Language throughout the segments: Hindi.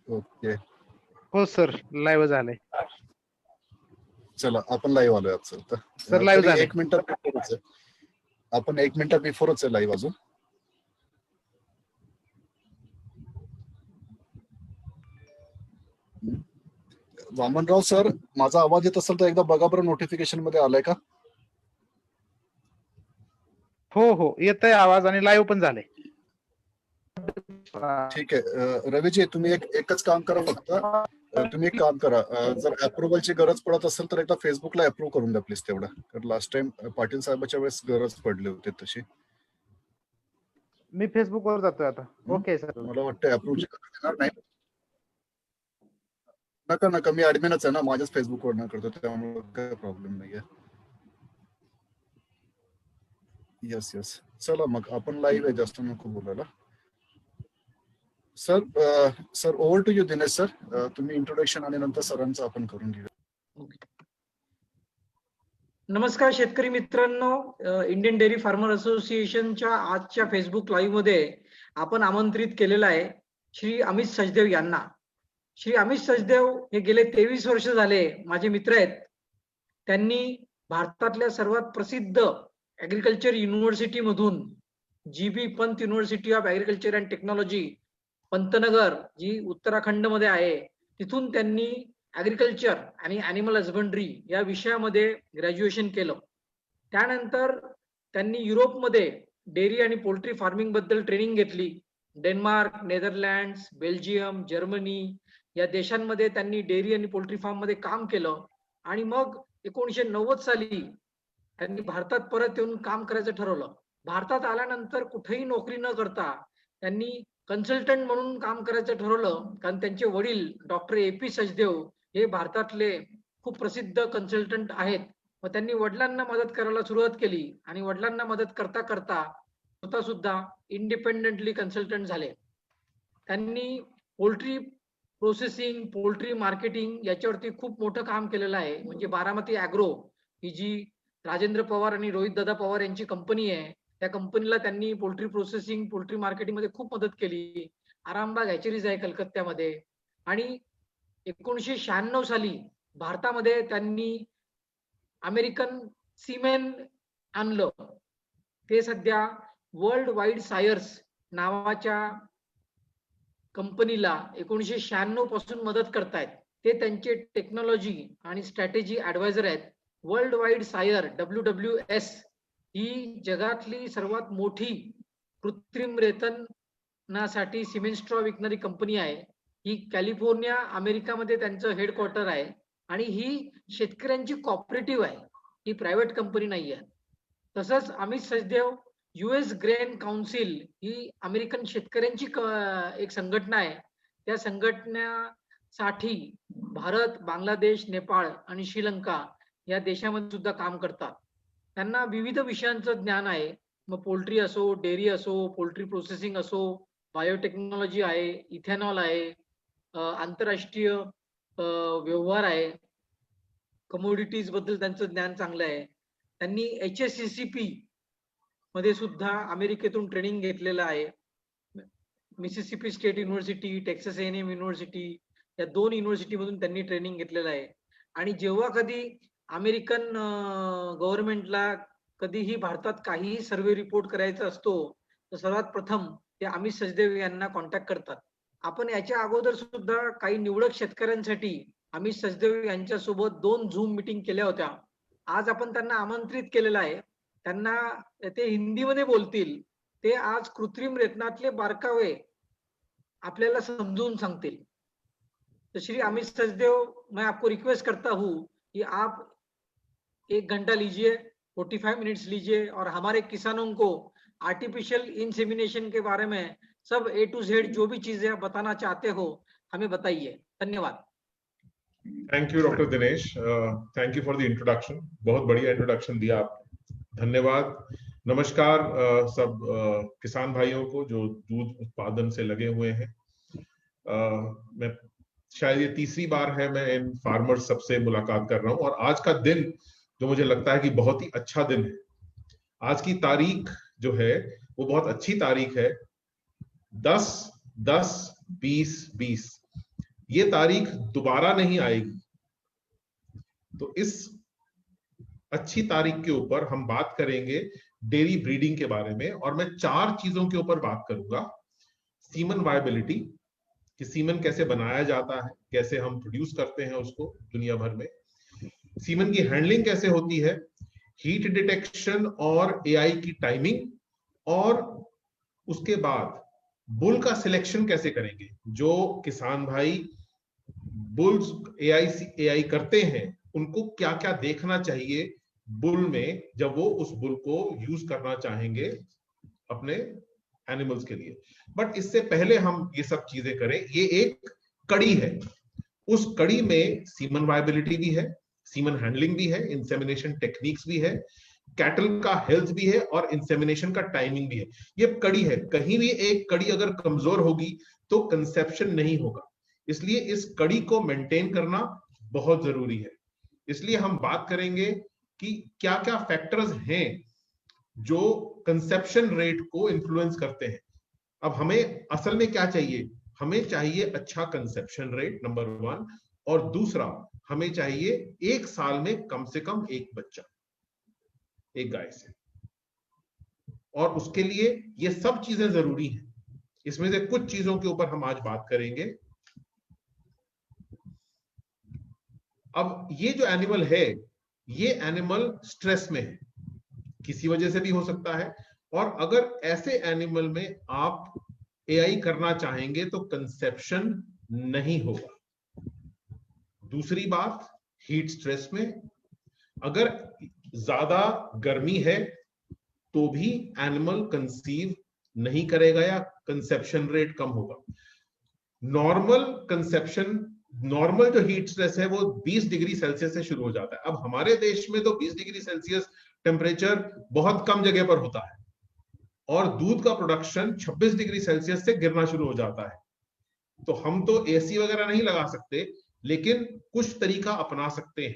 ओके, हो सर, लाईव्ह झालंय. चला आपण लाईव्ह आलोय आज सर. सर लाईव्ह तरी झालंय. 1 मिनिटात बिफोरच आहे. आपण 1 मिनिटात बिफोरच आहे लाईव्ह अजून. वामनराव सर, माझा आवाज येत असेल तर एकदा बघा बरं नोटिफिकेशन मध्ये आलाय का? हो हो, येतोय आवाज आणि लाईव्ह पण झालंय. ठीक आहे. रवीजी, तुम्ही एकच काम करा फक्त. तुम्ही एक काम करा, जर अप्रुव्हलची गरज पडत असेल तर एकदा फेसबुकला अप्रूव्ह करून द्या प्लीज तेवढं. कारण लास्ट टाइम पाटील साहेबांच्या वेळेस गरज पडली होती तशी. मी फेसबुकवर जातोय आता. Okay sir. मला वाटतं अप्रूव्हची गरज येणार नाही. नका, मी ऍडमिनच आहे ना, माझ्याच फेसबुकवर न करतो, त्यामुळे काही प्रॉब्लेम नाहीये. येस. चला मग आपण लाईव्ह आहे, जास्त नको बोलायला. Sir over to you Dinesh sir. तुम्ही इंट्रोडक्शन आणि नंतर सरांचं आपण करून घेऊया. नमस्कार शेतकरी मित्रांनो, इंडियन डेअरी फार्मर असोसिएशनच्या आजच्या फेसबुक लाईव्ह मध्ये आपण आमंत्रित केलेलं आहे श्री अमित सचदेव यांना. श्री अमित सचदेव हे गेले 23 वर्ष झाले माझे मित्र आहेत. त्यांनी भारतातल्या सर्वात प्रसिद्ध ऍग्रिकल्चर युनिव्हर्सिटी मधून GB Pant university of agriculture and technology Pantnagar, जी उत्तराखंड मध्ये आहे, तिथून त्यांनी ऍग्रिकल्चर आणि ॲनिमल हजबंड्री या विषयामध्ये ग्रॅज्युएशन केलं. त्यानंतर त्यांनी युरोपमध्ये डेअरी आणि पोल्ट्री फार्मिंग बद्दल ट्रेनिंग घेतली. डेन्मार्क, नेदरलँड्स, बेल्जियम, जर्मनी या देशांमध्ये त्यांनी डेअरी आणि पोल्ट्री फार्म मध्ये काम केलं आणि मग 1990 साली त्यांनी भारतात परत येऊन काम करायचं ठरवलं. भारतात आल्यानंतर कुठेही नोकरी न करता त्यांनी कन्सल्टंट म्हणून काम करायचं ठरवलं, कारण त्यांचे वडील डॉक्टर AP सचदेव हे भारतातले खूप प्रसिद्ध कन्सल्टंट आहेत. मग त्यांनी वडिलांना मदत करायला सुरुवात केली आणि वडिलांना मदत करता करता स्वतः सुद्धा इंडिपेंडेंटली कन्सल्टंट झाले. त्यांनी पोल्ट्री प्रोसेसिंग, पोल्ट्री मार्केटिंग याच्यावरती खूप मोठं काम केलेलं आहे. म्हणजे बारामती ॲग्रो ही जी राजेंद्र पवार आणि रोहित दादा पवार यांची कंपनी आहे, त्या कंपनीला त्यांनी पोल्ट्री प्रोसेसिंग, पोल्ट्री मार्केटिंग मध्ये खूप मदत केली. आरामबाग हॅचरीज आहे कलकत्त्यामध्ये. आणि 1996 साली भारतामध्ये त्यांनी अमेरिकन सीमेन आणलं. ते सध्या वर्ल्ड वाईड सायर्स नावाच्या कंपनीला 1996 पासून मदत करतायत. ते त्यांचे टेक्नॉलॉजी आणि स्ट्रॅटेजी ऍडवायझर आहेत. वर्ल्ड वाईड सायर WWS ही जगातली सर्वात मोठी कृत्रिम रेतनासाठी सिमेंट स्ट्रॉ विकणारी कंपनी आहे. ही कॅलिफोर्निया अमेरिकामध्ये त्यांचं हेडक्वार्टर आहे आणि ही शेतकऱ्यांची कॉपरेटिव्ह आहे, ही प्रायव्हेट कंपनी नाही आहे. तसंच Amit Sachdev US grain council ही अमेरिकन शेतकऱ्यांची एक संघटना आहे. त्या संघटनेसाठी भारत, बांगलादेश, नेपाळ आणि श्रीलंका या देशामध्ये सुद्धा काम करतात. त्यांना विविध विषयांचं ज्ञान आहे. मग पोल्ट्री असो, डेअरी असो, पोल्ट्री प्रोसेसिंग असो, बायोटेक्नॉलॉजी आहे, इथेनॉल आहे, आंतरराष्ट्रीय व्यवहार आहे, कमोडिटीज बद्दल त्यांचं ज्ञान चांगलं आहे. त्यांनी HACCP मध्ये सुद्धा अमेरिकेतून ट्रेनिंग घेतलेलं आहे. Mississippi state university, Texas A&M university या 2 युनिव्हर्सिटी मधून त्यांनी ट्रेनिंग घेतलेलं आहे. आणि जेव्हा कधी अमेरिकन गव्हर्नमेंटला कधीही भारतात काहीही सर्वे रिपोर्ट करायचा असतो, तर सर्वात प्रथम ते अमित सचदेव यांना कॉन्टॅक्ट करतात. आपण याच्या अगोदर सुद्धा काही निवडक शेतकऱ्यांसाठी अमित सचदेव यांच्या सोबत 2 झूम मीटिंग केल्या होत्या. आज आपण त्यांना आमंत्रित केलेलं आहे. त्यांना ते हिंदीमध्ये बोलतील. ते आज कृत्रिम रेतनातले बारकावे आपल्याला समजून सांगतील. तो श्री अमित सचदेव, मैं आपको रिक्वेस्ट करता हूँ कि आप 1 घंटा लीजिए, 45 मिनट्स लीजिए और हमारे किसानों को आर्टिफिशियल इंसेमिनेशन के बारे में सब A to Z जो भी चीजें आप बताना चाहते हो हमें बताइए. धन्यवाद. Thank you doctor Dinesh, thank you for the introduction. बहुत बढ़िया इंट्रोडक्शन दिया आप, धन्यवाद. नमस्कार सब किसान भाइयों को जो दूध उत्पादन से लगे हुए हैं. मैं शायद ये तीसरी बार है मैं इन फार्मर्स सबसे मुलाकात कर रहा हूं और आज का दिन जो मुझे लगता है कि बहुत ही अच्छा दिन है. आज की तारीख जो है वो बहुत अच्छी तारीख है, 10-10-20-20. ये तारीख दोबारा नहीं आएगी। तो इस अच्छी तारीख के ऊपर हम बात करेंगे डेयरी ब्रीडिंग के बारे में, और मैं 4 चीजों के ऊपर बात करूंगा। सीमन वायबिलिटी, कि सीमन कैसे बनाया जाता है, कैसे हम प्रोड्यूस करते हैं उसको दुनिया भर में। सीमन की हैंडलिंग कैसे होती है, हीट डिटेक्शन और एआई की टाइमिंग, और उसके बाद बुल का सिलेक्शन कैसे करेंगे। जो किसान भाई बुल्स एआई करते हैं उनको क्या क्या देखना चाहिए बुल में, जब वो उस बुल को यूज करना चाहेंगे अपने एनिमल्स के लिए। बट इससे पहले हम ये सब चीजें करें, ये एक कड़ी है। उस कड़ी में सीमन वायबिलिटी भी है, सीमन हैंडलिंग भी है, इंसेमिनेशन टेक्निक्स भी है, कैटल का हेल्थ भी है, और इंसेमिनेशन का टाइमिंग भी है। ये कड़ी है, कहीं भी एक कड़ी अगर कमजोर होगी तो कंसेप्शन नहीं होगा। इसलिए इस कड़ी को मेंटेन करना बहुत जरूरी है। इसलिए हम बात करेंगे कि क्या क्या फैक्टर्स हैं जो कंसेप्शन रेट को इन्फ्लुएंस करते हैं। अब हमें असल में क्या चाहिए, हमें चाहिए अच्छा कंसेप्शन रेट नंबर 1, और दूसरा हमें चाहिए 1 साल में कम से कम 1 बच्चा एक गाय से। और उसके लिए ये सब चीजें जरूरी हैं। इसमें से कुछ चीजों के ऊपर हम आज बात करेंगे। अब ये जो एनिमल है, ये एनिमल स्ट्रेस में है, किसी वजह से भी हो सकता है, और अगर ऐसे एनिमल में आप एआई करना चाहेंगे तो कंसेप्शन नहीं होगा। दूसरी बात, हीट स्ट्रेस में, अगर ज्यादा गर्मी है तो भी एनिमल कंसीव नहीं करेगा या कंसेप्शन रेट कम होगा। नॉर्मल जो हीट स्ट्रेस है वो 20 डिग्री सेल्सियस से शुरू हो जाता है। अब हमारे देश में तो 20 डिग्री सेल्सियस टेम्परेचर बहुत कम जगह पर होता है, और दूध का प्रोडक्शन 26 डिग्री सेल्सियस से गिरना शुरू हो जाता है। तो हम तो एसी वगैरह नहीं लगा सकते, लेकिन कुछ तरीका अपना सकते हैं,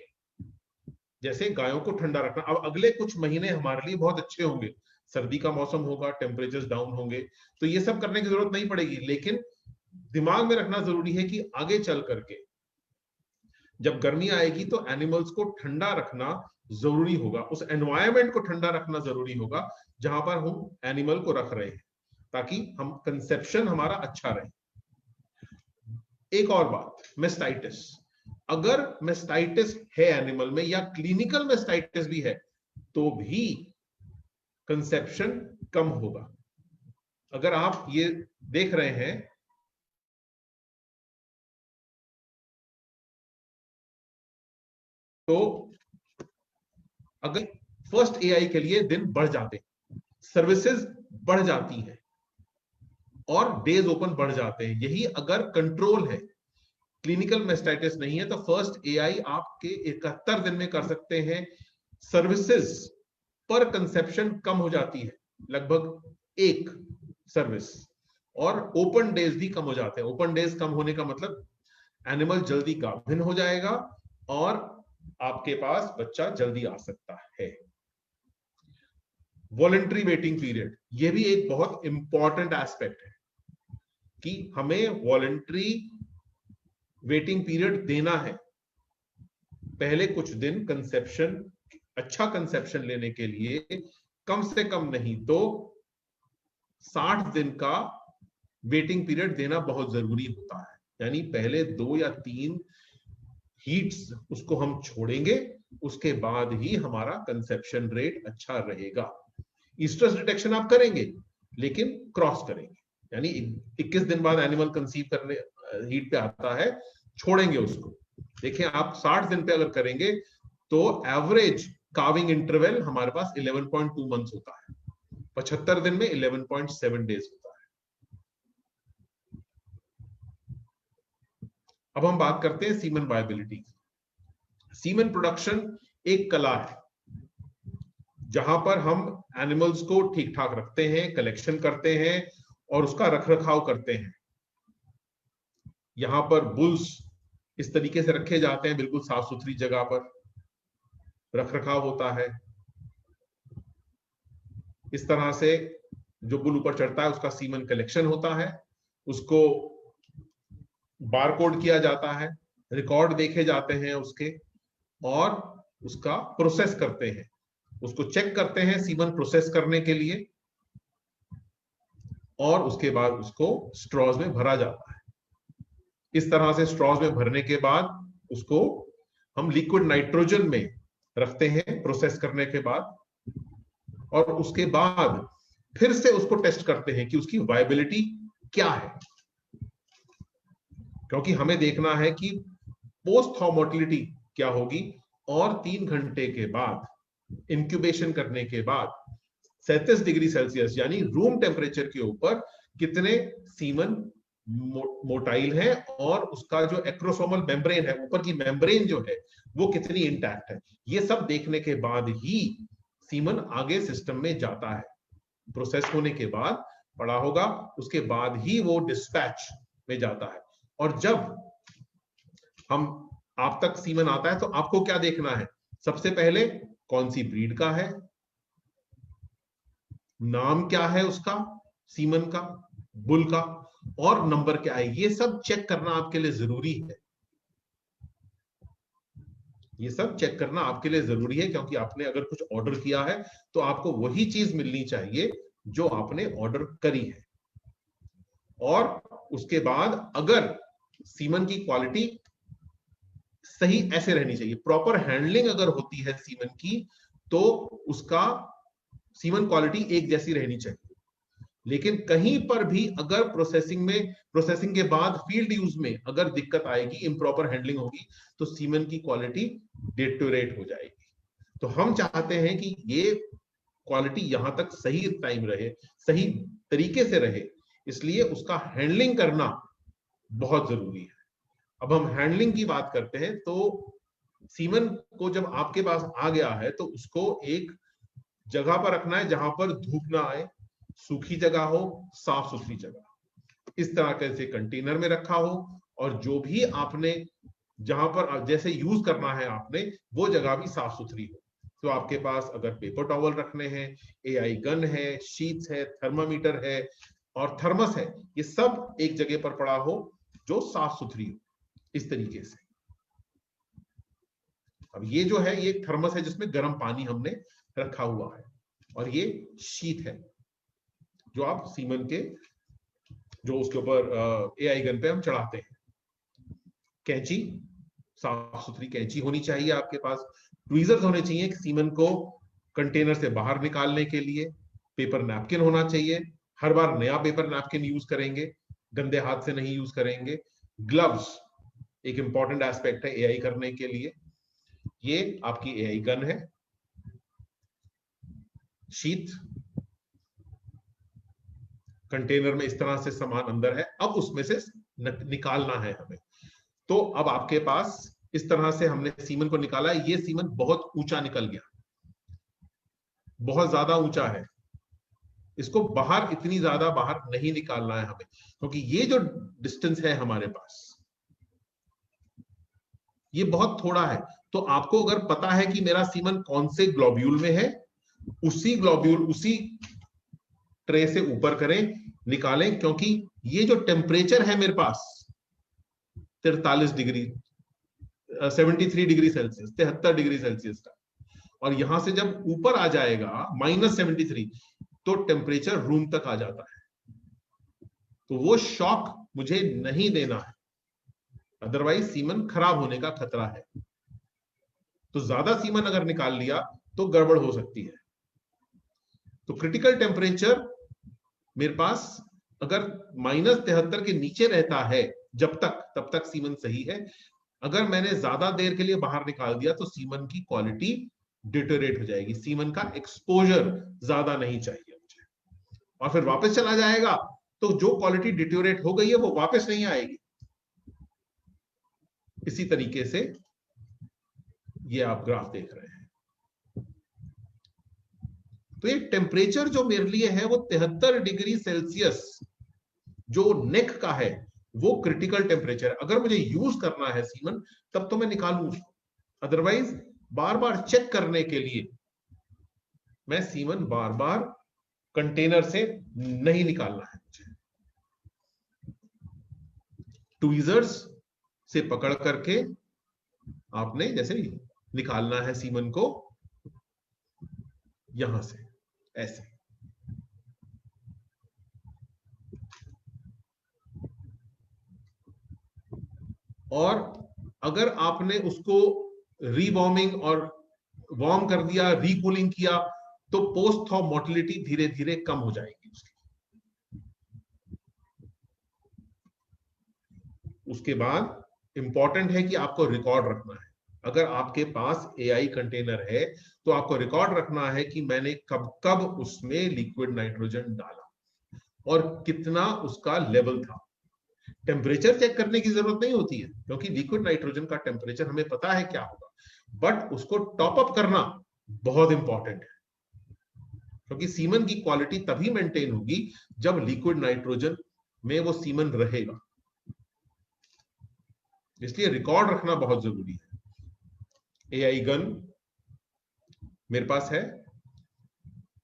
जैसे गायों को ठंडा रखना। अब अगले कुछ महीने हमारे लिए बहुत अच्छे होंगे, सर्दी का मौसम होगा, टेम्परेचर डाउन होंगे, तो ये सब करने की जरूरत नहीं पड़ेगी। लेकिन दिमाग में रखना जरूरी है कि आगे चल करके जब गर्मी आएगी तो एनिमल्स को ठंडा रखना जरूरी होगा, उस एनवायरनमेंट को ठंडा रखना जरूरी होगा जहां पर हम एनिमल को रख रहे हैं, ताकि हम कंसेप्शन हमारा अच्छा रहे। एक और बात, मेस्टाइटिस। अगर मेस्टाइटिस है एनिमल में या क्लिनिकल मेस्टाइटिस भी है तो भी कंसेप्शन कम होगा। अगर आप ये देख रहे हैं तो अगर फर्स्ट एआई के लिए दिन बढ़ जाते, सर्विसेज बढ़ जाती हैं और डेज ओपन बढ़ जाते हैं, यही अगर कंट्रोल है, क्लिनिकल मेस्टाइटिस नहीं है, तो फर्स्ट एआई आपके 71 दिन में कर सकते हैं। सर्विसेज पर कंसेप्शन कम हो जाती है, लगभग 1 सर्विस, और ओपन डेज भी कम हो जाते हैं। ओपन डेज कम होने का मतलब एनिमल जल्दी गाभिन हो जाएगा और आपके पास बच्चा जल्दी आ सकता है। वॉलंटरी वेटिंग पीरियड, यह भी एक बहुत इंपॉर्टेंट एस्पेक्ट है कि हमें वॉलंटरी वेटिंग पीरियड देना है। पहले कुछ दिन कंसेप्शन, अच्छा कंसेप्शन लेने के लिए कम से कम नहीं तो 60 दिन का वेटिंग पीरियड देना बहुत जरूरी होता है। यानी पहले 2 या 3 हीट्स उसको हम छोड़ेंगे, उसके बाद ही हमारा कंसेप्शन रेट अच्छा रहेगा। ईस्ट्रस डिटेक्शन आप करेंगे लेकिन क्रॉस करेंगे, यानी 21 दिन बाद एनिमल कंसीव करने हीट पे आता है, छोड़ेंगे उसको। देखिए आप 60 दिन पे अगर करेंगे तो एवरेज काविंग इंटरवल हमारे पास 11.2 मंथ्स होता है, 75 दिन में 11.7 डेज होता है। अब हम बात करते हैं सीमन वायबिलिटी। सीमन प्रोडक्शन एक कला है जहां पर हम एनिमल्स को ठीक ठाक रखते हैं, कलेक्शन करते हैं और उसका रखरखाव करते हैं। यहां पर बुल्स इस तरीके से रखे जाते हैं, बिल्कुल साफ सुथरी जगह पर रखरखाव होता है। इस तरह से जो बुल ऊपर चढ़ता है उसका सीमन कलेक्शन होता है, उसको बारकोड किया जाता है, रिकॉर्ड देखे जाते हैं उसके, और उसका प्रोसेस करते हैं, उसको चेक करते हैं सीमन प्रोसेस करने के लिए, और उसके बाद उसको स्ट्रॉज में भरा जाता है। इस तरह से स्ट्रॉज में भरने के बाद उसको हम लिक्विड नाइट्रोजन में रखते हैं प्रोसेस करने के बाद, और उसके बाद फिर से उसको टेस्ट करते हैं कि उसकी वायबिलिटी क्या है, क्योंकि हमें देखना है कि पोस्ट थॉ मोटिलिटी क्या होगी, और 3 घंटे के बाद इंक्यूबेशन करने के बाद 37 डिग्री सेल्सियस यानी रूम टेम्परेचर के ऊपर कितने सीमन मोटाइल है, और उसका जो एक्रोसोमल मेम्ब्रेन है, ऊपर की मेम्ब्रेन जो है वो कितनी इंटैक्ट है। ये सब देखने के बाद ही सीमन आगे सिस्टम में जाता है, प्रोसेस होने के बाद पड़ा होगा, उसके बाद ही वो डिस्पैच में जाता है। और जब हम आप तक सीमन आता है तो आपको क्या देखना है, सबसे पहले कौन सी ब्रीड का है, नाम क्या है उसका सीमन का, बुल का, और नंबर क्या है, ये सब चेक करना आपके लिए जरूरी है। ये सब चेक करना आपके लिए जरूरी है, क्योंकि आपने अगर कुछ ऑर्डर किया है तो आपको वही चीज मिलनी चाहिए जो आपने ऑर्डर करी है। और उसके बाद अगर सीमन की क्वालिटी सही ऐसे रहनी चाहिए, प्रॉपर हैंडलिंग अगर होती है सीमन की, तो उसका सीमन क्वालिटी एक जैसी रहनी चाहिए। लेकिन कहीं पर भी अगर प्रोसेसिंग के बाद फील्ड यूज में अगर दिक्कत आएगी, इम्प्रॉपर हैंडलिंग होगी, तो सीमन की क्वालिटी डिटोरेट हो जाएगी। तो हम चाहते हैं कि ये क्वालिटी यहां तक सही टाइम रहे, सही तरीके से रहे, इसलिए उसका हैंडलिंग करना बहुत जरूरी है। अब हम हैंडलिंग की बात करते हैं, तो सीमन को जब आपके पास आ गया है तो उसको एक जगह पर रखना है जहां पर धूप ना आए, सूखी जगह हो, साफ सुथरी जगह, इस तरह के से कंटेनर में रखा हो, और जो भी आपने जहां पर जैसे यूज करना है आपने, वो जगह भी साफ सुथरी हो। तो आपके पास अगर पेपर टॉवल रखने हैं, एआई गन है, शीट्स है, थर्मामीटर है और थर्मस है, ये सब एक जगह पर पड़ा हो जो साफ सुथरी हो, इस तरीके से। अब ये जो है, ये थर्मस है जिसमें गर्म पानी हमने रखा हुआ है, और ये शीट है जो आप सीमन के जो उसके ऊपर एआई गन पे हम चढ़ाते हैं। कैंची, साफ सुथरी कैंची होनी चाहिए आपके पास। ट्वीजर्स होने चाहिए सीमन को कंटेनर से बाहर निकालने के लिए। पेपर नैपकिन होना चाहिए, हर बार नया पेपर नैपकिन यूज करेंगे, गंदे हाथ से नहीं यूज करेंगे। ग्लव्स एक इंपॉर्टेंट एस्पेक्ट है एआई करने के लिए। ये आपकी एआई गन है, शीट, कंटेनर में इस तरह से सामान अंदर है, अब उसमें से निकालना है हमें। तो अब आपके पास इस तरह से हमने सीमन को निकाला है। ये सीमन बहुत ऊंचा निकल गया, बहुत ज्यादा ऊंचा है, इसको बाहर इतनी ज्यादा बाहर नहीं निकालना है हमें, क्योंकि ये जो डिस्टेंस है हमारे पास ये बहुत थोड़ा है। तो आपको अगर पता है कि मेरा सीमन कौन से ग्लोब्यूल में है, उसी ग्लोब्यूल उसी ट्रे से ऊपर करें, निकालें, क्योंकि ये जो टेम्परेचर है मेरे पास 43 degree 73 degree Celsius 73 degree Celsius का, और यहां से जब ऊपर आ जाएगा -73, तो टेम्परेचर रूम तक आ जाता है। तो वो शॉक मुझे नहीं देना है, अदरवाइज सीमन खराब होने का खतरा है। तो ज्यादा सीमन अगर निकाल लिया तो गड़बड़ हो सकती है। तो क्रिटिकल टेम्परेचर मेरे पास अगर -73 के नीचे रहता है तब तक सीमन सही है। अगर मैंने ज्यादा देर के लिए बाहर निकाल दिया तो सीमन की क्वालिटी डिटोरेट हो जाएगी, सीमन का एक्सपोजर ज्यादा नहीं चाहिए मुझे, और फिर वापस चला जाएगा तो जो क्वालिटी डिटोरेट हो गई है वो वापस नहीं आएगी। इसी तरीके से ये आप ग्राफ देख रहे हैं। तो ये टेम्परेचर जो मेरे लिए है वो 73 डिग्री सेल्सियस जो नेक का है वो क्रिटिकल टेम्परेचर। अगर मुझे यूज करना है सीमन तब तो मैं निकालूं उसको, अदरवाइज बार बार चेक करने के लिए मैं सीमन बार बार कंटेनर से नहीं निकालना है मुझे। ट्वीजर्स से पकड़ करके आपने जैसे निकालना है सीमन को यहां से ऐसे। और अगर आपने उसको रीवॉर्मिंग और वार्म कर दिया, रीकूलिंग किया, तो पोस्ट थॉ मोटिलिटी धीरे धीरे कम हो जाएगी उसकी। उसके बाद इंपॉर्टेंट है कि आपको रिकॉर्ड रखना है। अगर आपके पास एआई कंटेनर है तो आपको रिकॉर्ड रखना है कि मैंने कब कब उसमें लिक्विड नाइट्रोजन डाला और कितना उसका लेवल था। टेम्परेचर चेक करने की जरूरत नहीं होती है, क्योंकि लिक्विड नाइट्रोजन का टेम्परेचर हमें पता है क्या होगा, बट उसको टॉप अप करना बहुत इंपॉर्टेंट है, क्योंकि सीमन की क्वालिटी तभी मेंटेन होगी जब लिक्विड नाइट्रोजन में वो सीमन रहेगा। इसलिए रिकॉर्ड रखना बहुत जरूरी है। एआई गन मेरे पास है,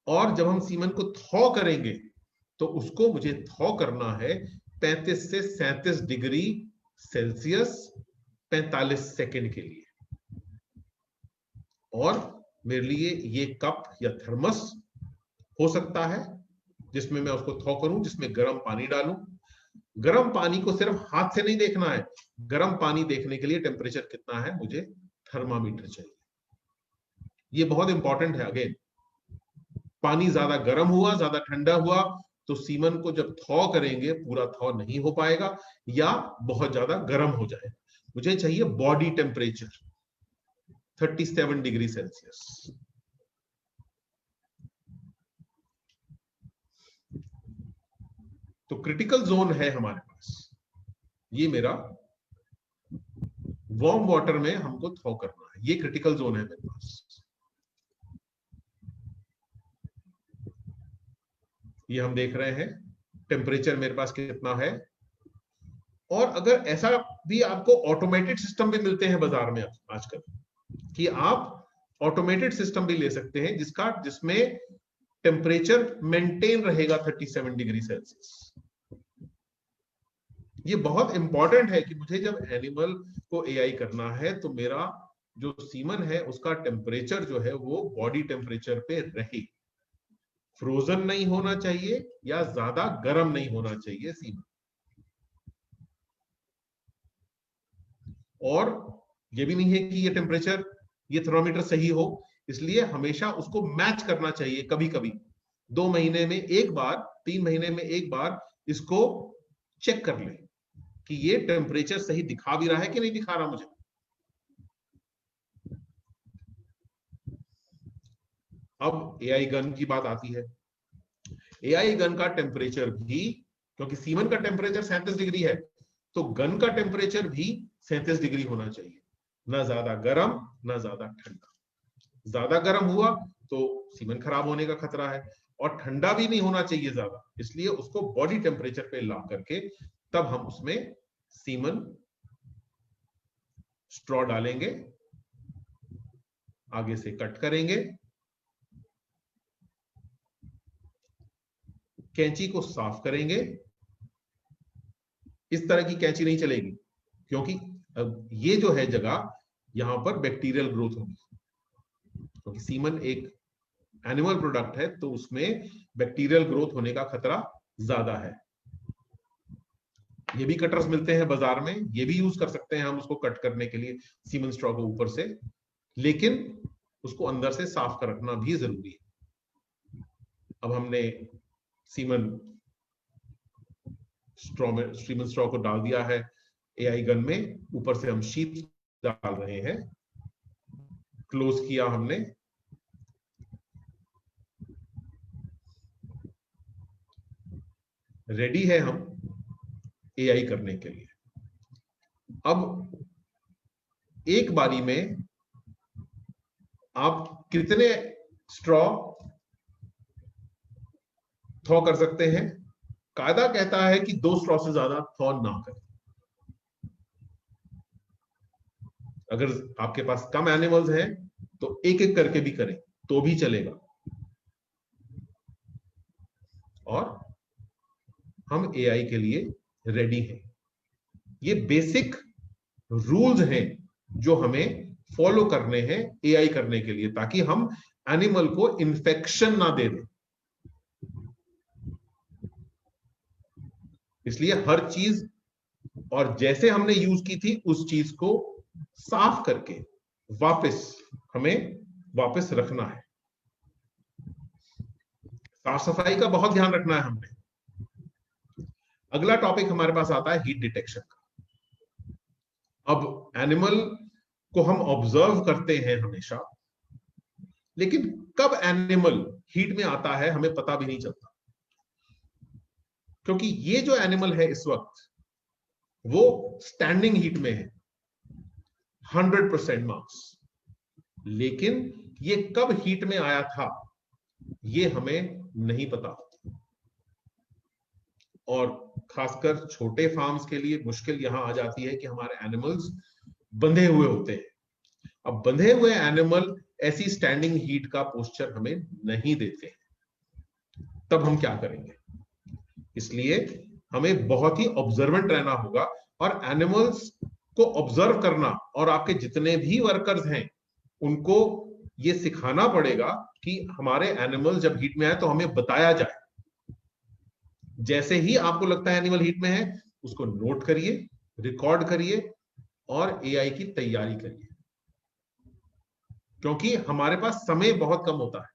और जब हम सीमन को थॉ करेंगे तो उसको मुझे थॉ करना है 35 से 37 डिग्री सेल्सियस 45 सेकेंड के लिए। और मेरे लिए ये कप या थर्मस हो सकता है जिसमें मैं उसको थॉ करूं, जिसमें गर्म पानी डालूं। गर्म पानी को सिर्फ हाथ से नहीं देखना है, गर्म पानी देखने के लिए टेम्परेचर कितना है मुझे थर्मामीटर चाहिए। ये बहुत इंपॉर्टेंट है। अगेन, पानी ज्यादा गर्म हुआ, ज्यादा ठंडा हुआ तो सीमन को जब थॉ करेंगे पूरा थॉ नहीं हो पाएगा या बहुत ज्यादा गर्म हो जाएगा। मुझे चाहिए बॉडी टेम्परेचर 37 डिग्री सेल्सियस। तो क्रिटिकल जोन है हमारे पास, ये मेरा वार्म वाटर में हमको थॉ करना है, ये क्रिटिकल जोन है मेरे पास। ये हम देख रहे हैं टेम्परेचर मेरे पास कितना है। और अगर ऐसा भी आपको ऑटोमेटेड सिस्टम भी मिलते हैं बाजार में आजकल, कि आप ऑटोमेटेड सिस्टम भी ले सकते हैं जिसमें टेम्परेचर मेंटेन रहेगा 37 डिग्री सेल्सियस। ये बहुत इंपॉर्टेंट है कि मुझे जब एनिमल को एआई करना है तो मेरा जो सीमन है उसका टेम्परेचर जो है वो बॉडी टेम्परेचर पे रहे, फ्रोजन नहीं होना चाहिए या ज्यादा गर्म नहीं होना चाहिए सीमन। और ये भी नहीं है कि ये टेम्परेचर, ये थर्मामीटर सही हो, इसलिए हमेशा उसको मैच करना चाहिए। कभी कभी 2 महीने में एक बार, 3 महीने में एक बार इसको चेक कर ले कि ये टेम्परेचर सही दिखा भी रहा है कि नहीं दिखा रहा मुझे। अब एआई गन की बात आती है। एआई गन का टेम्परेचर भी, क्योंकि सीमन का टेम्परेचर 37 डिग्री है, तो गन का टेम्परेचर भी 37 डिग्री होना चाहिए, ना ज्यादा गर्म ना ज्यादा ठंडा। ज्यादा गर्म हुआ तो सीमन खराब होने का खतरा है, और ठंडा भी नहीं होना चाहिए ज्यादा, इसलिए उसको बॉडी टेम्परेचर पे ला करके तब हम उसमें सीमन स्ट्रॉ डालेंगे, आगे से कट करेंगे, कैंची को साफ करेंगे। इस तरह की कैंची नहीं चलेगी, क्योंकि ये जो है जगह, यहां पर बैक्टीरियल ग्रोथ होगी, क्योंकि सीमन एक एनिमल प्रोडक्ट है तो उसमें बैक्टीरियल ग्रोथ होने का खतरा ज्यादा है। ये भी कटर्स मिलते हैं बाजार में, ये भी यूज कर सकते हैं हम उसको कट करने के लिए सीमन स्ट्रॉ को ऊपर से, लेकिन उसको अंदर से साफ कर रखना भी जरूरी है। अब हमने सीमन स्ट्रॉ को डाल दिया है एआई गन में, ऊपर से हम शीट डाल रहे हैं, क्लोज किया हमने। रेडी है हम एआई करने के लिए। अब एक बारी में आप कितने स्ट्रॉ थॉ कर सकते हैं? कायदा कहता है कि 2 स्ट्रॉ से ज्यादा थॉ ना करें। अगर आपके पास कम एनिमल्स हैं तो एक एक करके भी करें तो भी चलेगा। और हम एआई के लिए रेडी हैं। ये बेसिक रूल्स हैं जो हमें फॉलो करने हैं एआई करने के लिए, ताकि हम एनिमल को इन्फेक्शन ना दे दें। इसलिए हर चीज और जैसे हमने यूज की थी उस चीज को साफ करके हमें वापस रखना है। साफ सफाई का बहुत ध्यान रखना है हमने। अगला टॉपिक हमारे पास आता है हीट डिटेक्शन का। अब एनिमल को हम ऑब्जर्व करते हैं हमेशा, लेकिन कब एनिमल हीट में आता है हमें पता भी नहीं चलता, क्योंकि ये जो एनिमल है इस वक्त वो स्टैंडिंग हीट में है 100% मार्क्स, लेकिन ये कब हीट में आया था ये हमें नहीं पता। और खासकर छोटे फार्म्स के लिए मुश्किल यहां आ जाती है कि हमारे एनिमल्स बंधे हुए होते हैं। अब बंधे हुए एनिमल ऐसी स्टैंडिंग हीट का पोस्चर हमें नहीं देते, तब हम क्या करेंगे? इसलिए हमें बहुत ही ऑब्जर्वेंट रहना होगा और एनिमल्स को ऑब्जर्व करना, और आपके जितने भी वर्कर्स हैं उनको ये सिखाना पड़ेगा कि हमारे एनिमल जब हीट में आए तो हमें बताया जाए। जैसे ही आपको लगता है एनिमल हीट में है, उसको नोट करिए, रिकॉर्ड करिए और एआई की तैयारी करिए, क्योंकि हमारे पास समय बहुत कम होता है।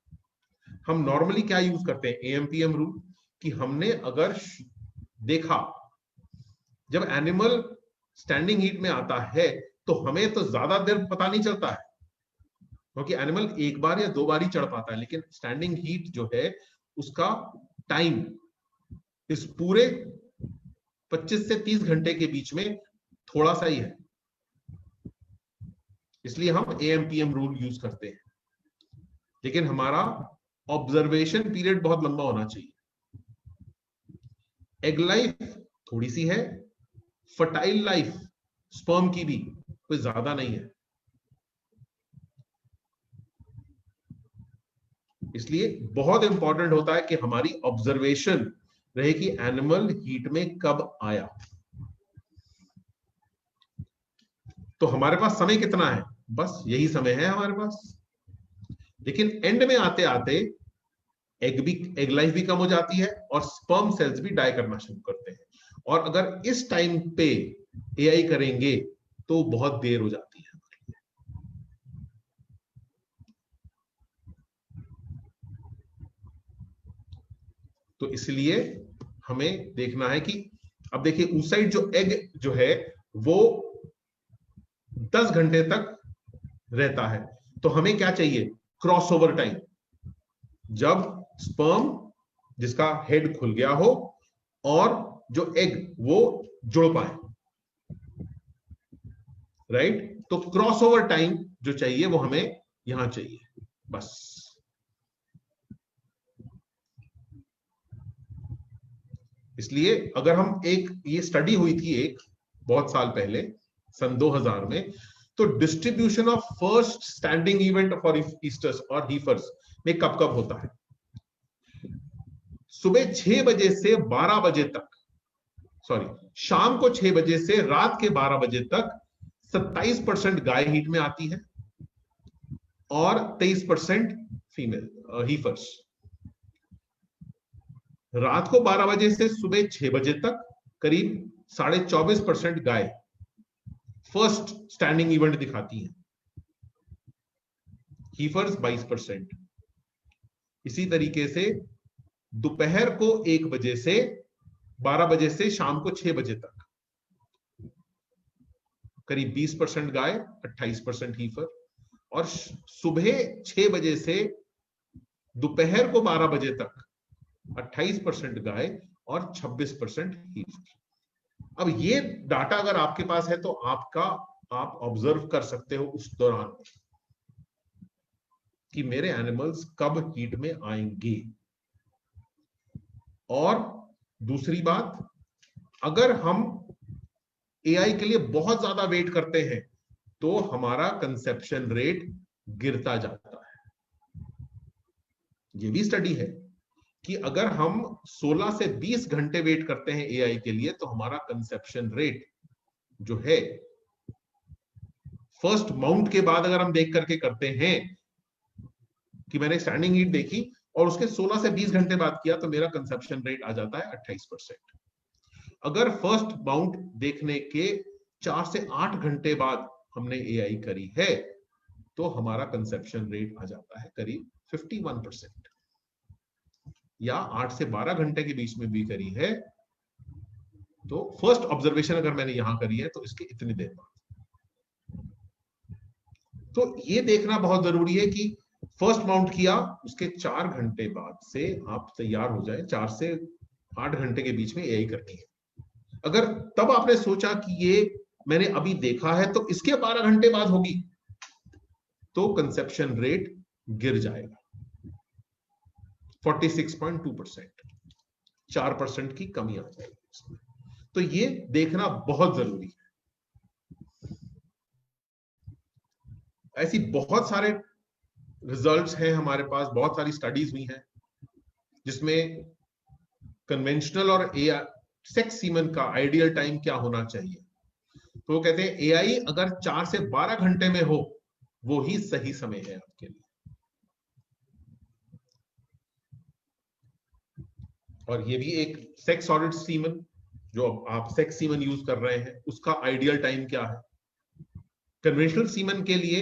हम नॉर्मली क्या यूज करते हैं, एएमपीएम रूल, कि हमने अगर देखा जब एनिमल स्टैंडिंग हीट में आता है तो हमें तो ज्यादा देर पता नहीं चलता है, क्योंकि एनिमल एक बार या दो बार ही चढ़ पाता है, लेकिन स्टैंडिंग हीट जो है उसका टाइम इस पूरे 25 से 30 घंटे के बीच में थोड़ा सा ही है। इसलिए हम एएमपीएम रूल यूज करते हैं, लेकिन हमारा ऑब्जर्वेशन पीरियड बहुत लंबा होना चाहिए। एग लाइफ थोड़ी सी है, फर्टाइल लाइफ स्पर्म की भी कोई ज्यादा नहीं है। इसलिए बहुत इंपॉर्टेंट होता है कि हमारी ऑब्जर्वेशन रहे कि एनिमल हीट में कब आया। तो हमारे पास समय कितना है? बस यही समय है हमारे पास। लेकिन एंड में आते आते एग लाइफ भी कम हो जाती है और स्पर्म सेल्स भी डाई करना शुरू करते हैं, और अगर इस टाइम पे एआई करेंगे तो बहुत देर हो जाती है। तो इसलिए हमें देखना है कि अब देखिए उस साइड जो एग जो है वो 10 घंटे तक रहता है, तो हमें क्या चाहिए? क्रॉसओवर टाइम, जब स्पर्म जिसका हेड खुल गया हो और जो एग वो जुड़ पाए, राइट? तो क्रॉसओवर टाइम जो चाहिए वो हमें यहां चाहिए, बस। इसलिए अगर हम ये स्टडी हुई थी एक बहुत साल पहले सन 2000 में, तो distribution of first standing event for esters और हीफर्स में कब कब होता है? सुबह 6 बजे से 12 बजे तक, शाम को 6 बजे से रात के 12 बजे तक 27% गाय हीट में आती है और 23% फीमेल हीफर्स। रात को 12 बजे से सुबह 6 बजे तक करीब 24.5% गाय फर्स्ट स्टैंडिंग इवेंट दिखाती हैं, हीफर्स 22%। इसी तरीके से दोपहर को 1 बजे से 12 बजे से शाम को 6 बजे तक करीब 20% गाय, 28% हीफर, और सुबह 6 बजे से दोपहर को 12 बजे तक 28% गाय और 26% हीफर। अब ये डाटा अगर आपके पास है तो आप ऑब्जर्व कर सकते हो उस दौरान कि मेरे एनिमल्स कब हीट में आएंगे। और दूसरी बात, अगर हम एआई के लिए बहुत ज्यादा वेट करते हैं तो हमारा कंसेप्शन रेट गिरता जाता है। ये भी स्टडी है कि अगर हम 16 से 20 घंटे वेट करते हैं एआई के लिए तो हमारा कंसेप्शन रेट जो है फर्स्ट माउंट के बाद अगर हम देख करके करते हैं कि मैंने स्टैंडिंग हीट देखी और उसके 16 से 20 घंटे बाद किया तो मेरा कंजप्शन रेट आ जाता है 28%। अगर फर्स्ट माउंट देखने के 4 से 8 घंटे बाद हमने एआई करी है तो हमारा कंजप्शन रेट आ जाता है करीब 51%। या 8 से 12 घंटे के बीच में भी करी है तो फर्स्ट ऑब्जर्वेशन अगर मैंने यहां करी है तो इसके इतनी देर बाद। तो ये देखना बहुत जरूरी है कि फर्स्ट माउंट किया उसके 4 घंटे बाद से आप तैयार हो जाए, 4 से 8 घंटे के बीच में एआई करनी है। अगर तब आपने सोचा कि ये मैंने अभी देखा है तो इसके 12 घंटे बाद होगी तो कंसेप्शन रेट गिर जाएगा 46.2%, 4% की कमी आ जाएगी इसमें। तो ये देखना बहुत जरूरी है। ऐसी बहुत सारे रिजल्ट्स हैं हमारे पास, बहुत सारी स्टडीज हुई हैं जिसमें कन्वेंशनल और एआई सेक्स सीमन का आइडियल टाइम क्या होना चाहिए। तो वो कहते हैं एआई अगर 4 से 12 घंटे में हो वो ही सही समय है आपके लिए। और ये भी एक सेक्स सॉलिड सीमन जो आप सेक्स सीमन यूज कर रहे हैं उसका आइडियल टाइम क्या है। कन्वेंशनल सीमन के लिए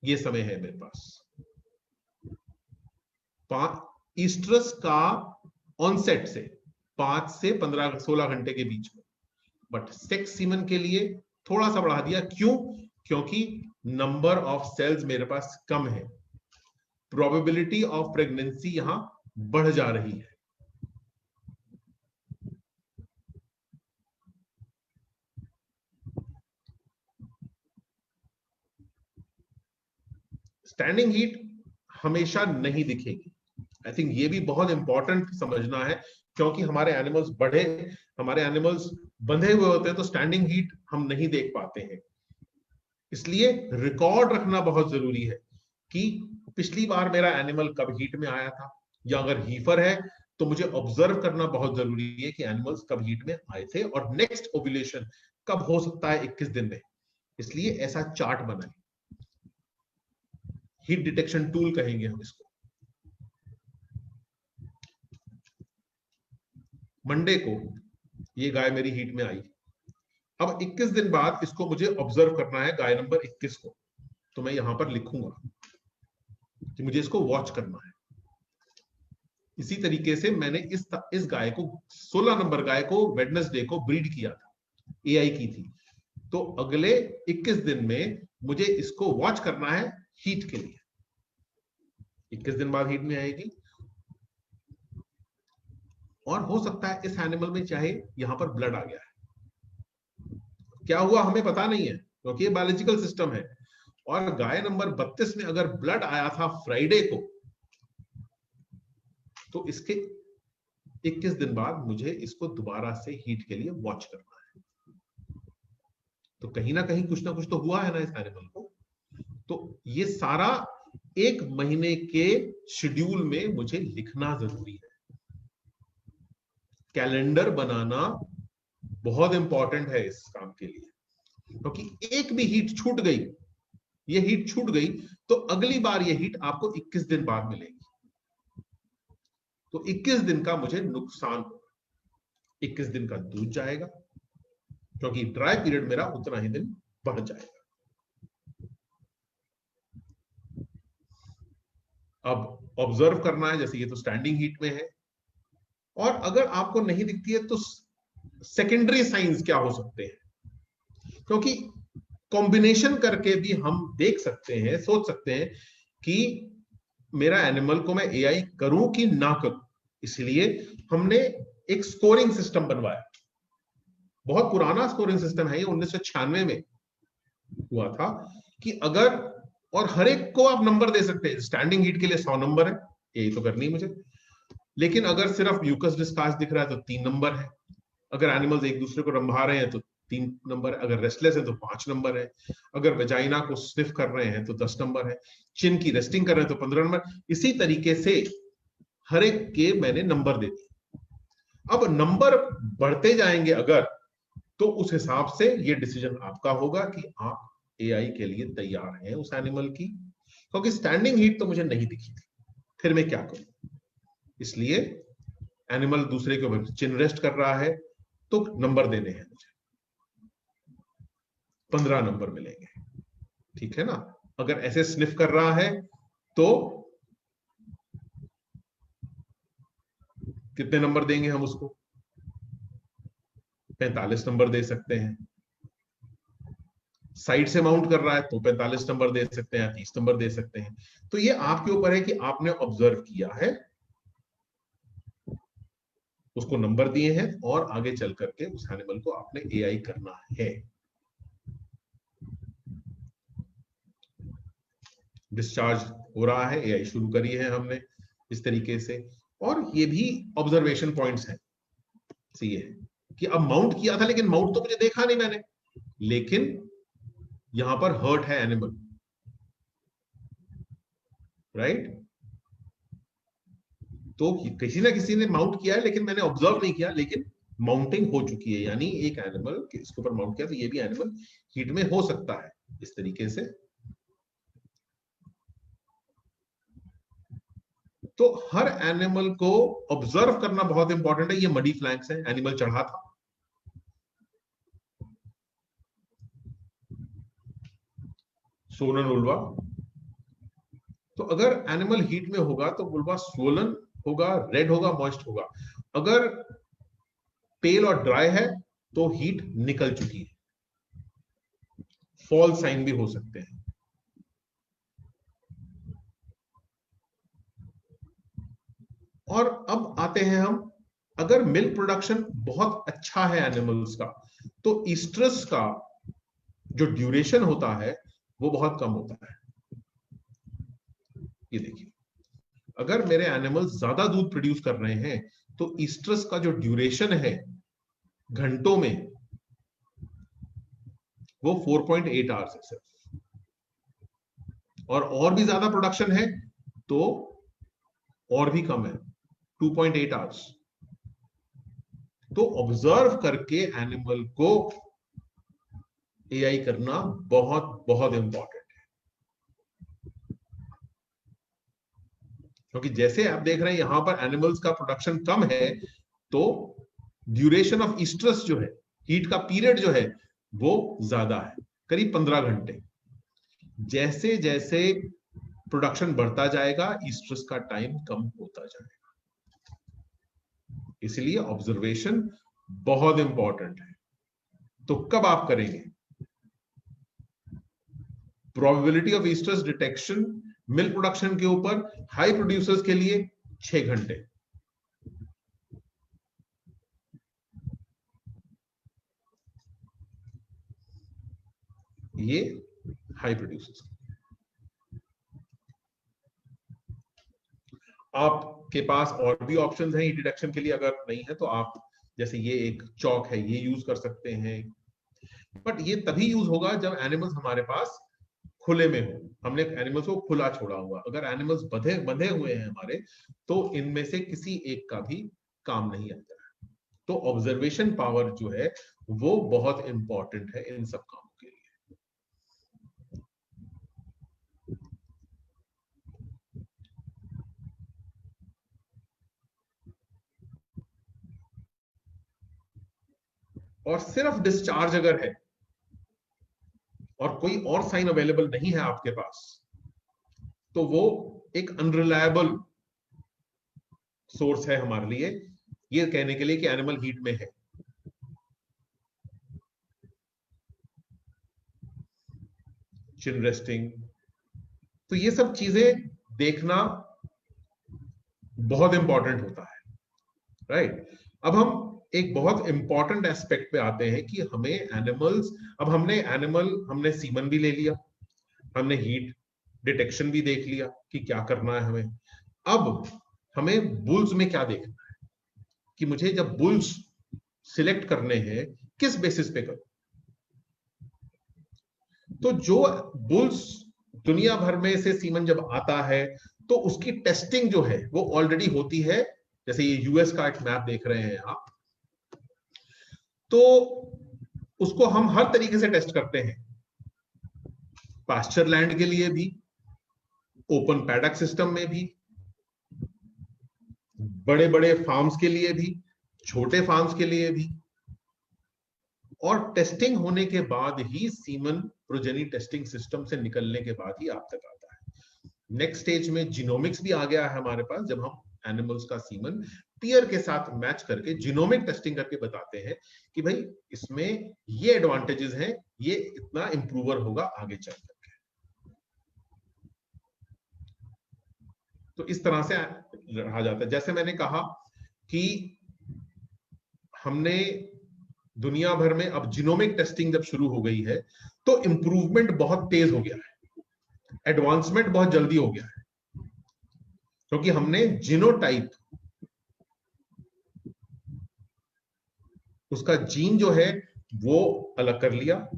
ये समय है मेरे पास ईस्ट्रस का ऑनसेट से 5 से 15-16 घंटे के बीच में, बट सेक्स सीमन के लिए थोड़ा सा बढ़ा दिया। क्यों? क्योंकि नंबर ऑफ सेल्स मेरे पास कम है, प्रोबेबिलिटी ऑफ प्रेगनेंसी यहां बढ़ जा रही है। स्टैंडिंग हीट हमेशा नहीं दिखेगी। आई थिंक ये भी बहुत इंपॉर्टेंट समझना है क्योंकि हमारे एनिमल्स बंधे हुए होते हैं तो स्टैंडिंग हीट हम नहीं देख पाते हैं। इसलिए रिकॉर्ड रखना बहुत जरूरी है कि पिछली बार मेरा एनिमल कब हीट में आया था, या अगर हीफर है तो मुझे ऑब्जर्व करना बहुत जरूरी है कि एनिमल्स कब हीट में आए थे और नेक्स्ट ओव्यूलेशन कब हो सकता है 21 दिन में। इसलिए ऐसा चार्ट बनाए, हीट डिटेक्शन टूल कहेंगे हम इसको। मंडे को ये गाय मेरी हीट में आई, अब 21 दिन बाद इसको मुझे ऑब्जर्व करना है, गाय नंबर 21 को। तो मैं यहां पर लिखूंगा कि मुझे इसको वॉच करना है। इसी तरीके से मैंने इस गाय को 16 नंबर गाय को वेडनेसडे को ब्रीड किया था, एआई की थी। तो अगले 21 दिन में मुझे इसको वॉच करना है हीट के लिए। 21 दिन बाद हीट में आएगी और हो सकता है इस एनिमल में चाहे यहां पर ब्लड आ गया है, क्या हुआ हमें पता नहीं है क्योंकि ये बायोलॉजिकल सिस्टम है। और गाय नंबर 32 में अगर ब्लड आया था फ्राइडे को तो इसके 21 दिन बाद मुझे इसको दोबारा से हीट के लिए वॉच करना है। तो कहीं ना कहीं कुछ ना कुछ तो हुआ है ना इस एनिमल को। तो ये सारा 1 महीने के शेड्यूल में मुझे लिखना जरूरी है। कैलेंडर बनाना बहुत इंपॉर्टेंट है इस काम के लिए, क्योंकि एक भी हीट छूट गई, ये हीट छूट गई तो अगली बार ये हीट आपको 21 दिन बाद मिलेगी। तो 21 दिन का मुझे नुकसान होगा, 21 दिन का दूध जाएगा क्योंकि ड्राई पीरियड मेरा उतना ही दिन बढ़ जाएगा। अब ऑब्जर्व करना है, जैसे ये तो स्टैंडिंग हीट में है, और अगर आपको नहीं दिखती है तो सेकेंडरी साइंस क्या हो सकते हैं, क्योंकि कॉम्बिनेशन करके भी हम देख सकते हैं, सोच सकते हैं कि मेरा एनिमल को मैं एआई करूं कि ना करूं। इसलिए हमने एक स्कोरिंग सिस्टम बनवाया, बहुत पुराना स्कोरिंग सिस्टम है ये, 1996 में हुआ था कि अगर, और हर एक को आप नंबर दे सकते हैं। स्टैंडिंग हीट के लिए 100 नंबर है, यही तो करनी है मुझे। लेकिन अगर सिर्फ म्यूकस डिस्चार्ज दिख रहा है तो 3 नंबर है, अगर एनिमल्स एक दूसरे को रंभा रहे हैं तो 3 नंबर है, अगर रेस्टलेस है तो 5 नंबर है, अगर वेजाइना को स्निफ कर रहे हैं तो 10 नंबर है, चिन की रेस्टिंग कर रहे हैं तो 15 नंबर। इसी तरीके से हर एक के मैंने नंबर दे दिए। अब नंबर बढ़ते जाएंगे अगर, तो उस हिसाब से ये डिसीजन आपका होगा कि आप एआई के लिए तैयार हैं उस एनिमल की, क्योंकि स्टैंडिंग हीट तो मुझे नहीं दिखी थी, फिर मैं क्या करूं। इसलिए एनिमल दूसरे के ऊपर चिन रेस्ट कर रहा है, तो नंबर देने हैं मुझे, 15 नंबर मिलेंगे, ठीक है ना। अगर ऐसे स्निफ कर रहा है तो कितने नंबर देंगे हम उसको, 45 नंबर दे सकते हैं। साइड से माउंट कर रहा है तो 45 नंबर दे सकते हैं, 30 नंबर दे सकते हैं। तो ये आपके ऊपर है कि आपने ऑब्जर्व किया है, उसको नंबर दिए हैं, और आगे चल करके उस एनिमल को आपने एआई करना है। डिस्चार्ज हो रहा है, एआई शुरू करी है हमने इस तरीके से। और ये भी ऑब्जर्वेशन पॉइंट्स हैं, ये है कि अब माउंट किया था लेकिन माउंट तो मुझे देखा नहीं मैंने, लेकिन यहां पर हर्ट है एनिमल, राइट। तो किसी ना किसी ने माउंट किया है लेकिन मैंने ऑब्जर्व नहीं किया, लेकिन माउंटिंग हो चुकी है, यानी एक एनिमल इसके ऊपर माउंट किया, तो ये भी एनिमल हीट में हो सकता है इस तरीके से। तो हर एनिमल को ऑब्जर्व करना बहुत इंपॉर्टेंट है। ये मडी फ्लैंक्स है, एनिमल चढ़ा था, सोलन वुल्वा। तो अगर एनिमल हीट में होगा तो वुल्वा सोलन होगा, रेड होगा, मॉइस्ट होगा। अगर पेल और ड्राई है तो हीट निकल चुकी है, फॉल साइन भी हो सकते हैं। और अब आते हैं हम, अगर मिल्क प्रोडक्शन बहुत अच्छा है एनिमल्स का, तो ईस्ट्रस का जो ड्यूरेशन होता है वो बहुत कम होता है। ये देखिए, अगर मेरे एनिमल्स ज्यादा दूध प्रोड्यूस कर रहे हैं तो ईस्ट्रस का जो ड्यूरेशन है घंटों में, वो 4.8 आवर्स है सिर्फ। और भी ज्यादा प्रोडक्शन है तो और भी कम है, 2.8 आवर्स। तो ऑब्जर्व करके एनिमल को एआई करना बहुत बहुत इंपॉर्टेंट है, क्योंकि जैसे आप देख रहे हैं यहां पर एनिमल्स का प्रोडक्शन कम है, तो ड्यूरेशन ऑफ ईस्ट्रस जो है, हीट का पीरियड जो है वो ज्यादा है, करीब 15 घंटे। जैसे जैसे प्रोडक्शन बढ़ता जाएगा ईस्ट्रस का टाइम कम होता जाएगा। इसलिए ऑब्जर्वेशन बहुत इंपॉर्टेंट है। तो कब आप करेंगे? Probability of oestrus detection milk production के ऊपर हाई प्रोड्यूसर्स के लिए 6 घंटे। ये हाई प्रोड्यूसर्स। आपके पास और भी ऑप्शंस हैं डिटेक्शन के लिए, अगर नहीं है तो आप, जैसे ये एक चौक है, ये यूज कर सकते हैं। बट ये तभी यूज होगा जब एनिमल्स हमारे पास खुले में हो, हमने एनिमल्स को खुला छोड़ा हुआ। अगर एनिमल्स बंधे हुए हैं हमारे, तो इनमें से किसी एक का भी काम नहीं आता है। तो ऑब्जर्वेशन पावर जो है वो बहुत इंपॉर्टेंट है इन सब कामों के लिए। और सिर्फ डिस्चार्ज अगर है और कोई और साइन अवेलेबल नहीं है आपके पास, तो वो एक अनरिलायबल सोर्स है हमारे लिए, ये कहने के लिए कि एनिमल हीट में है। चिन रेस्टिंग, तो ये सब चीजें देखना बहुत इंपॉर्टेंट होता है, राइट। अब हम एक बहुत इंपॉर्टेंट एस्पेक्ट पे आते हैं कि हमें एनिमल्स, अब हमने सीमन भी ले लिया, हमने हीट डिटेक्शन भी देख लिया कि क्या करना है हमें। अब हमें बुल्स में क्या देखना है कि मुझे जब बुल्स सिलेक्ट करने हैं किस बेसिस पे करूं। तो जो बुल्स दुनिया भर में से सीमन जब आता है तो उसकी टेस्टिंग जो है वो ऑलरेडी होती है। जैसे ये यूएस का एक मैप देख रहे हैं आप, तो उसको हम हर तरीके से टेस्ट करते हैं, पास्चर लैंड के लिए भी, ओपन पैडक सिस्टम में भी, बड़े बड़े फार्म्स के लिए भी, छोटे फार्म्स के लिए भी, और टेस्टिंग होने के बाद ही सीमन प्रोजेनी टेस्टिंग सिस्टम से निकलने के बाद ही आप तक आता है। नेक्स्ट स्टेज में जीनोमिक्स भी आ गया है हमारे पास, जब हम एनिमल्स का सीमन पियर के साथ मैच करके जीनोमिक टेस्टिंग करके बताते हैं कि भाई इसमें ये एडवांटेजेस हैं, ये इतना इंप्रूवर होगा आगे चल करके। तो इस तरह से रहा जाता है। जैसे मैंने कहा कि हमने दुनिया भर में अब जीनोमिक टेस्टिंग जब शुरू हो गई है तो इंप्रूवमेंट बहुत तेज हो गया है, एडवांसमेंट बहुत जल्दी हो गया है, क्योंकि हमने जीनोटाइप, उसका जीन जो है वो अलग कर लिया,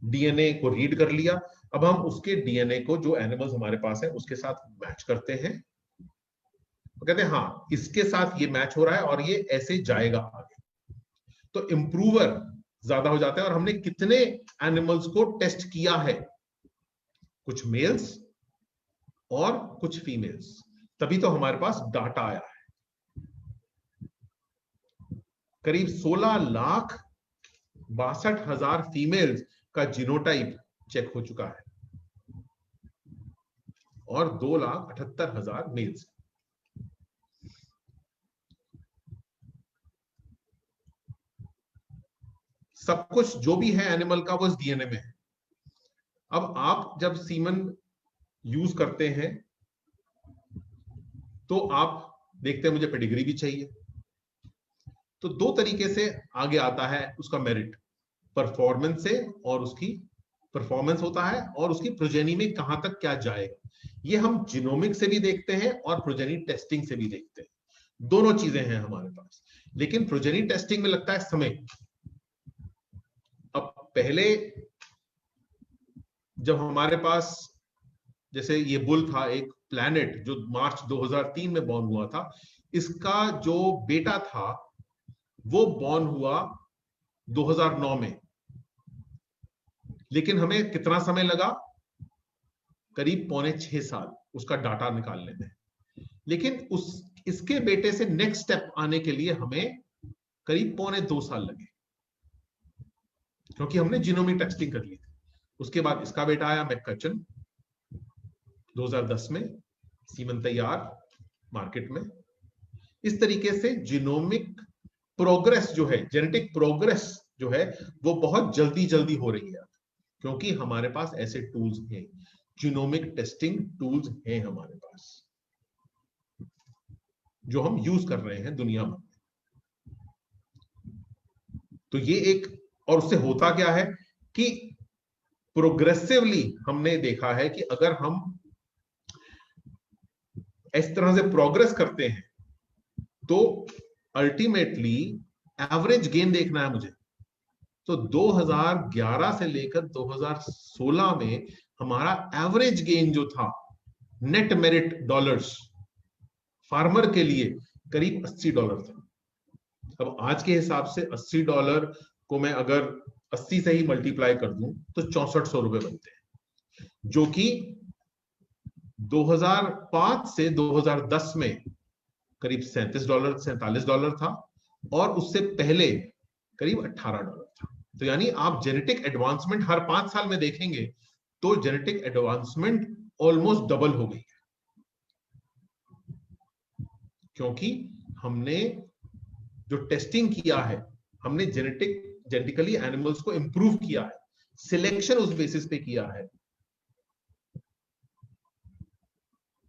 डीएनए को रीड कर लिया। अब हम उसके डीएनए को, जो एनिमल्स हमारे पास है, उसके साथ मैच करते हैं, तो कहते हैं हाँ इसके साथ ये मैच हो रहा है और ये ऐसे जाएगा आगे। तो इंप्रूवर ज्यादा हो जाता है। और हमने कितने एनिमल्स को टेस्ट किया है, कुछ मेल्स और कुछ फीमेल्स, तभी तो हमारे पास डाटा आया है। करीब 16,62,000 फीमेल्स का जीनोटाइप चेक हो चुका है और 2,78,000 मेल्स। सब कुछ जो भी है एनिमल का वो डीएनए में है। अब आप जब सीमन यूज करते हैं तो आप देखते हैं मुझे पेडिग्री भी चाहिए, तो दो तरीके से आगे आता है उसका मेरिट, परफॉर्मेंस से, और उसकी परफॉर्मेंस होता है और उसकी प्रोजेनी में कहां तक क्या जाएगा। ये हम जीनोमिक से भी देखते हैं और प्रोजेनी टेस्टिंग से भी देखते हैं, दोनों चीजें हैं हमारे पास। लेकिन प्रोजेनी टेस्टिंग में लगता है समय। अब पहले जब हमारे पास, जैसे ये बुल था एक प्लैनेट जो मार्च 2003 में बॉर्न हुआ था, इसका जो बेटा था वो बॉर्न हुआ 2009 में, लेकिन हमें कितना समय लगा, करीब 5.5 साल उसका डाटा निकालने में। लेकिन इसके बेटे से नेक्स्ट स्टेप आने के लिए हमें करीब 2.25 साल लगे, क्योंकि हमने जीनोमिक टेस्टिंग कर ली थी। उसके बाद इसका बेटा आया मैककचन 2010 में, सीमन तैयार मार्केट में। इस तरीके से जीनोमिक प्रोग्रेस जो है, जेनेटिक प्रोग्रेस जो है, वो बहुत जल्दी जल्दी हो रही है, क्योंकि हमारे पास ऐसे टूल्स हैं, जीनोमिक टेस्टिंग टूल्स हैं हमारे पास, जो हम यूज कर रहे हैं दुनिया भर में। तो ये एक, और उससे होता क्या है कि प्रोग्रेसिवली हमने देखा है कि अगर हम इस तरह से प्रोग्रेस करते हैं तो अल्टीमेटली एवरेज गेन देखना है मुझे। तो 2011 से लेकर 2016 में हमारा एवरेज गेन जो था, नेट मेरिट डॉलर्स फार्मर के लिए करीब $80 था। अब आज के हिसाब से $80 को मैं अगर 80 से ही मल्टीप्लाई कर दूं तो 6400 रुपए बनते हैं, जो कि 2005 से 2010 में करीब $47 था, और उससे पहले करीब $18 था। तो यानी आप जेनेटिक एडवांसमेंट हर 5 साल में देखेंगे तो जेनेटिक एडवांसमेंट ऑलमोस्ट डबल हो गई है, क्योंकि हमने जो टेस्टिंग किया है, हमने जेनेटिकली एनिमल्स को इंप्रूव किया है, सिलेक्शन उस बेसिस पे किया है,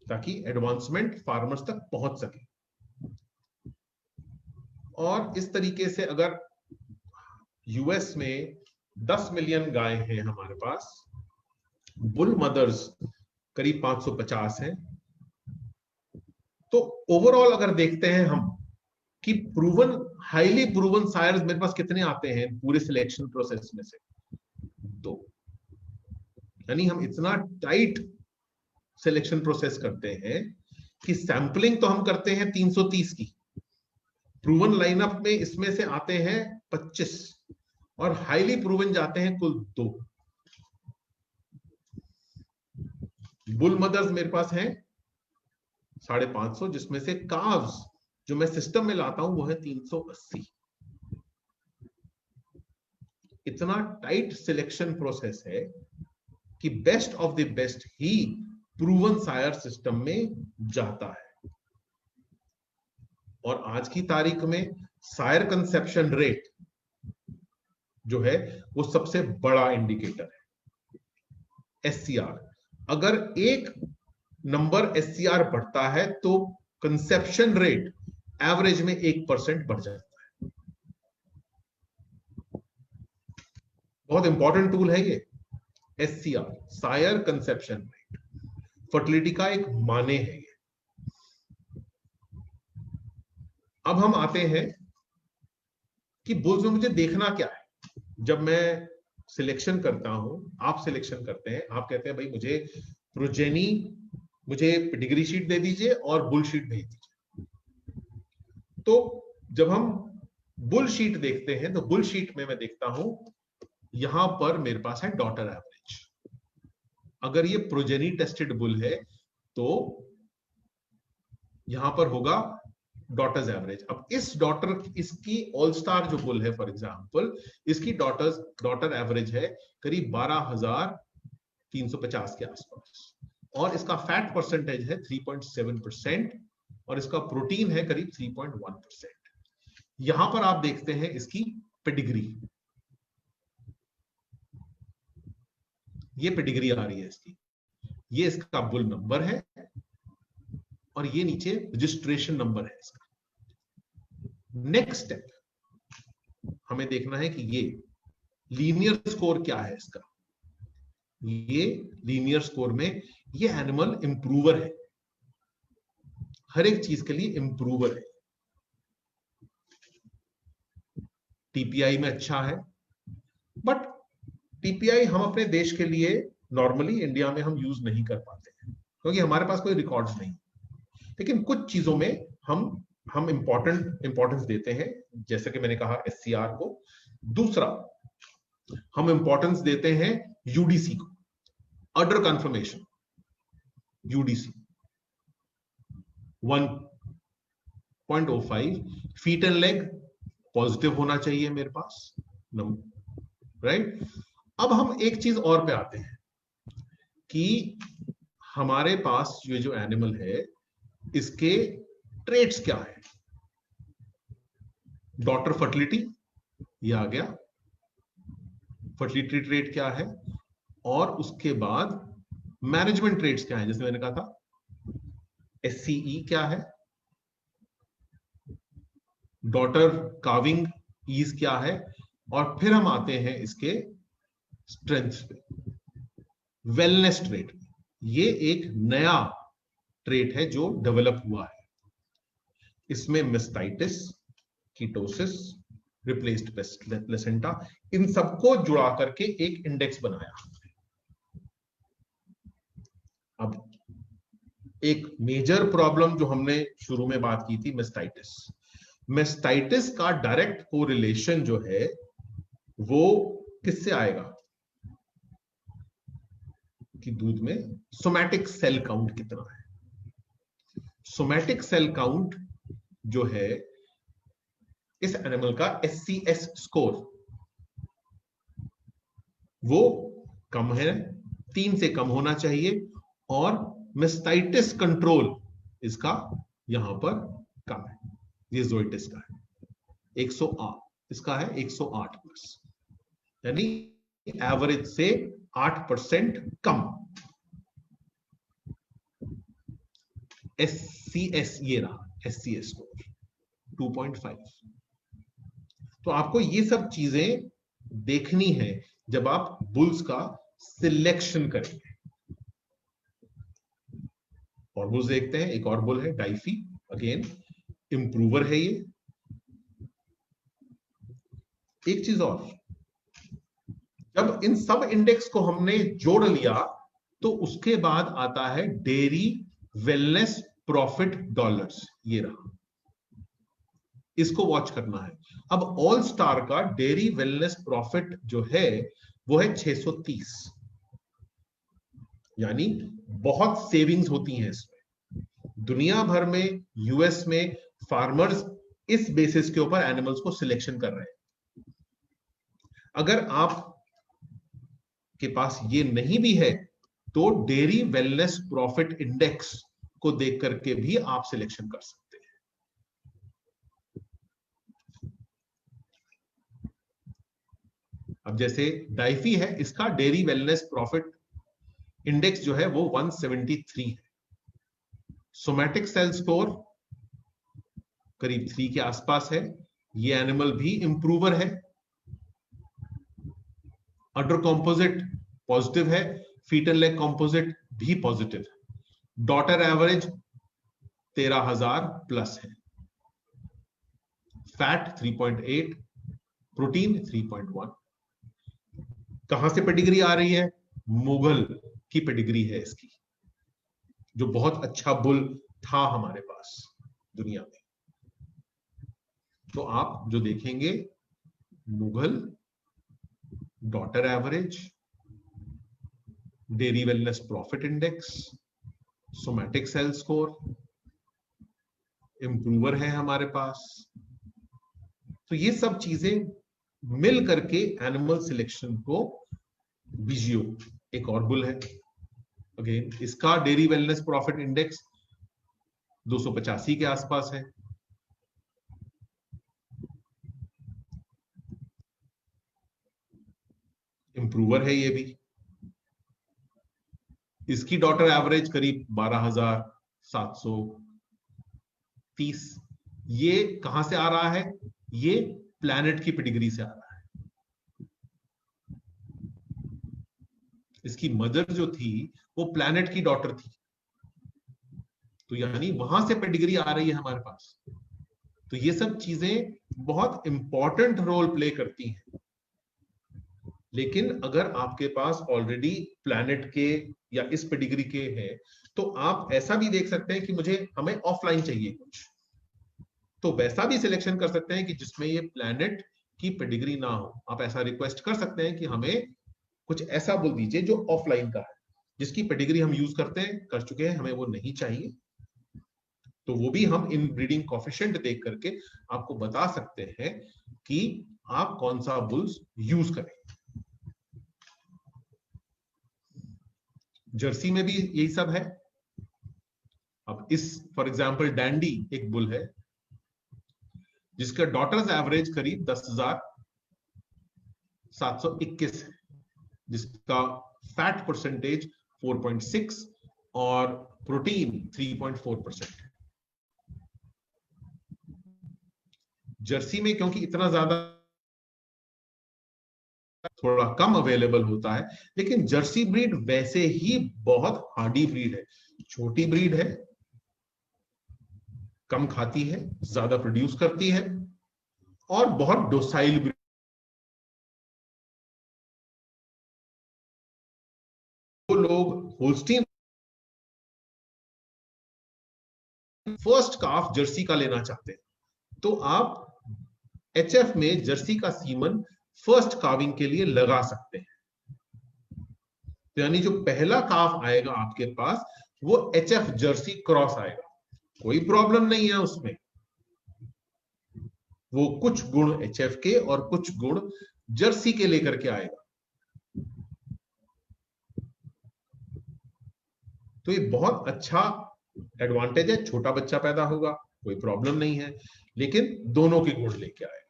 ताकि एडवांसमेंट फार्मर्स तक पहुंच सके। और इस तरीके से अगर यूएस में 10 मिलियन गाय हैं हमारे पास, बुल मदर्स करीब 550 हैं, तो ओवरऑल अगर देखते हैं हम कि प्रूवन, हाईली प्रूवन सायर्स मेरे पास कितने आते हैं पूरे सिलेक्शन प्रोसेस में से, 2। यानी हम इतना टाइट सिलेक्शन प्रोसेस करते हैं कि सैंपलिंग तो हम करते हैं 330 की, प्रूवन लाइनअप में इसमें से आते हैं 25, और हाईली प्रूवन जाते हैं कुल 2। बुल मदर्स मेरे पास हैं 550, जिसमें से काव्स जो मैं सिस्टम में लाता हूं वो है 380। इतना टाइट सिलेक्शन प्रोसेस है कि बेस्ट ऑफ द बेस्ट ही प्रूवन सायर सिस्टम में जाता है। और आज की तारीख में सायर कंसेप्शन रेट जो है वो सबसे बड़ा इंडिकेटर है। SCR, अगर एक नंबर SCR बढ़ता है तो कंसेप्शन रेट एवरेज में 1% बढ़ जाता है। बहुत इंपॉर्टेंट टूल है ये SCR, sire conception rate, fertility का एक माने है ये। अब हम आते हैं कि बुल्स में मुझे देखना क्या है। जब मैं सिलेक्शन करता हूं, आप सिलेक्शन करते हैं, आप कहते हैं भाई मुझे प्रोजेनी, मुझे पेडिग्री शीट दे दीजिए और बुल शीट भेज दीजिए। तो जब हम बुल शीट देखते हैं तो बुल शीट में मैं देखता हूं यहां पर मेरे पास है डॉटर एवरेज। अगर ये प्रोजेनी टेस्टेड बुल है तो यहां पर होगा डॉटर्स एवरेज। अब इस डॉटर, इसकी ऑल स्टार जो बुल है फॉर एग्जांपल, इसकी डॉटर एवरेज है करीब 12,350 के आसपास, और इसका फैट परसेंटेज है 3.7% और इसका प्रोटीन है करीब 3.1%। यहां पर आप देखते हैं इसकी पेडिग्री, ये पेडिग्री आ रही है इसकी, ये इसका बुल नंबर है और ये नीचे रजिस्ट्रेशन नंबर है इसका। नेक्स्ट स्टेप हमें देखना है कि ये लीनियर स्कोर क्या है इसका। ये लीनियर स्कोर में ये एनिमल इंप्रूवर है, हर एक चीज के लिए इंप्रूवर है। टीपीआई में अच्छा है, बट टीपीआई हम अपने देश के लिए नॉर्मली इंडिया में हम यूज नहीं कर पाते हैं क्योंकि हमारे पास कोई रिकॉर्ड्स नहीं। लेकिन कुछ चीजों में हम इंपॉर्टेंस देते हैं, जैसे कि मैंने कहा SCR को। दूसरा हम इंपॉर्टेंस देते हैं UDC को, other confirmation. UDC 1.05, feet and leg positive होना चाहिए मेरे पास, राइट। अब हम एक चीज और पे आते हैं कि हमारे पास ये जो एनिमल है इसके ट्रेट्स क्या है। डॉटर फर्टिलिटी, ये आ गया, फर्टिलिटी ट्रेट क्या है, और उसके बाद मैनेजमेंट ट्रेट्स क्या है, जैसे मैंने कहा था SCE क्या है, डॉटर काविंग ईज क्या है, और फिर हम आते हैं इसके स्ट्रेंथ पे, वेलनेस ट्रेट। ये एक नया ट्रेट है जो डेवलप हुआ है। इसमें मेस्टाइटिस, कीटोसिस, रिप्लेस्ड प्लेसेंटा, इन सबको जुड़ा करके एक इंडेक्स बनाया। अब एक मेजर प्रॉब्लम जो हमने शुरू में बात की थी, मेस्टाइटिस। मेस्टाइटिस का डायरेक्ट कोरिलेशन जो है वो किससे आएगा कि दूध में सोमैटिक सेल काउंट कितना है। सोमैटिक सेल काउंट जो है इस एनिमल का SCS स्कोर वो कम है, 3 से कम होना चाहिए, और मेस्टाइटिस कंट्रोल इसका यहां पर कम है। ये ज़ोइटिस का है 108, इसका है 108 प्लस, यानी एवरेज से 8% कम। SCS ये रहा, SCS स्कोर 2.5। तो आपको ये सब चीजें देखनी है जब आप बुल्स का सिलेक्शन करेंगे। और बुल्स देखते हैं, एक और बुल है डाइफी, अगेन इंप्रूवर है ये। एक चीज और, जब इन सब इंडेक्स को हमने जोड़ लिया तो उसके बाद आता है डेयरी वेलनेस प्रॉफिट डॉलर्स, ये रहा। इसको वॉच करना है। अब ऑल स्टार का डेयरी वेलनेस प्रॉफिट जो है वो है 630, यानी बहुत सेविंग्स होती हैं इसमें। दुनिया भर में, यूएस में फार्मर्स इस बेसिस के ऊपर एनिमल्स को सिलेक्शन कर रहे हैं। अगर आप के पास ये नहीं भी है तो डेयरी वेलनेस प्रॉफिट इंडेक्स को देख करके भी आप सिलेक्शन कर सकते हैं। अब जैसे डाइफी है, इसका डेयरी वेलनेस प्रॉफिट इंडेक्स जो है वो 173 है। सोमैटिक सेल स्कोर करीब 3 के आसपास है। ये एनिमल भी इंप्रूवर है। अडर कॉम्पोजिट पॉजिटिव है, फीटल लेग कॉम्पोजिट भी पॉजिटिव है। डॉटर एवरेज 13,000 प्लस है। Fat 3.8, protein 3.1। कहां से पेडिग्री आ रही है? मुगल की पेडिग्री है इसकी, जो बहुत अच्छा बुल था हमारे पास दुनिया में। तो आप जो देखेंगे, मुगल, daughter average, dairy wellness profit index, somatic cell score, improver है हमारे पास। तो ये सब चीजें मिल करके एनिमल सिलेक्शन को, बीजियो एक और बुल है, अगेन इसका डेयरी वेलनेस प्रॉफिट इंडेक्स 285 के आसपास है। इंप्रूवर है ये भी। इसकी डॉटर एवरेज करीब 12,730। ये कहां से आ रहा है? ये प्लैनेट की पेडिग्री से आ रहा है। इसकी मदर जो थी वो प्लैनेट की डॉटर थी, तो यानी वहां से पेडिग्री आ रही है हमारे पास। तो ये सब चीजें बहुत इंपॉर्टेंट रोल प्ले करती हैं। लेकिन अगर आपके पास ऑलरेडी प्लैनेट के या इस पेडिग्री के हैं, तो आप ऐसा भी देख सकते हैं कि हमें ऑफलाइन चाहिए कुछ, तो वैसा भी सिलेक्शन कर सकते हैं कि जिसमें ये प्लैनेट की पेडिग्री ना हो। आप ऐसा रिक्वेस्ट कर सकते हैं कि हमें कुछ ऐसा बोल दीजिए जो ऑफलाइन का है, जिसकी पेडिग्री हम यूज कर चुके हैं, हमें वो नहीं चाहिए। तो वो भी हम इन ब्रीडिंग कोएफिशिएंट देख करके आपको बता सकते हैं कि आप कौन सा बुल्स यूज करें। जर्सी में भी यही सब है। अब इस फॉर एग्जांपल डैंडी एक बुल है जिसका डॉटर्स एवरेज करीब 10,721 है, जिसका फैट परसेंटेज 4.6 और प्रोटीन 3.4% है। जर्सी में क्योंकि इतना ज्यादा थोड़ा कम अवेलेबल होता है, लेकिन जर्सी ब्रीड वैसे ही बहुत हार्डी ब्रीड है। छोटी ब्रीड है, कम खाती है, ज्यादा प्रोड्यूस करती है और बहुत डोसाइल ब्रीड। वो लोग होल्स्टीन फर्स्ट काफ जर्सी का लेना चाहते हैं, तो आप एचएफ में जर्सी का सीमन फर्स्ट काविंग के लिए लगा सकते हैं। तो यानी जो पहला काफ आएगा आपके पास वो एचएफ जर्सी क्रॉस आएगा, कोई प्रॉब्लम नहीं है उसमें। वो कुछ गुण एचएफ के और कुछ गुण जर्सी के लेकर के आएगा। तो ये बहुत अच्छा एडवांटेज है। छोटा बच्चा पैदा होगा, कोई प्रॉब्लम नहीं है, लेकिन दोनों के गुण लेके आएगा।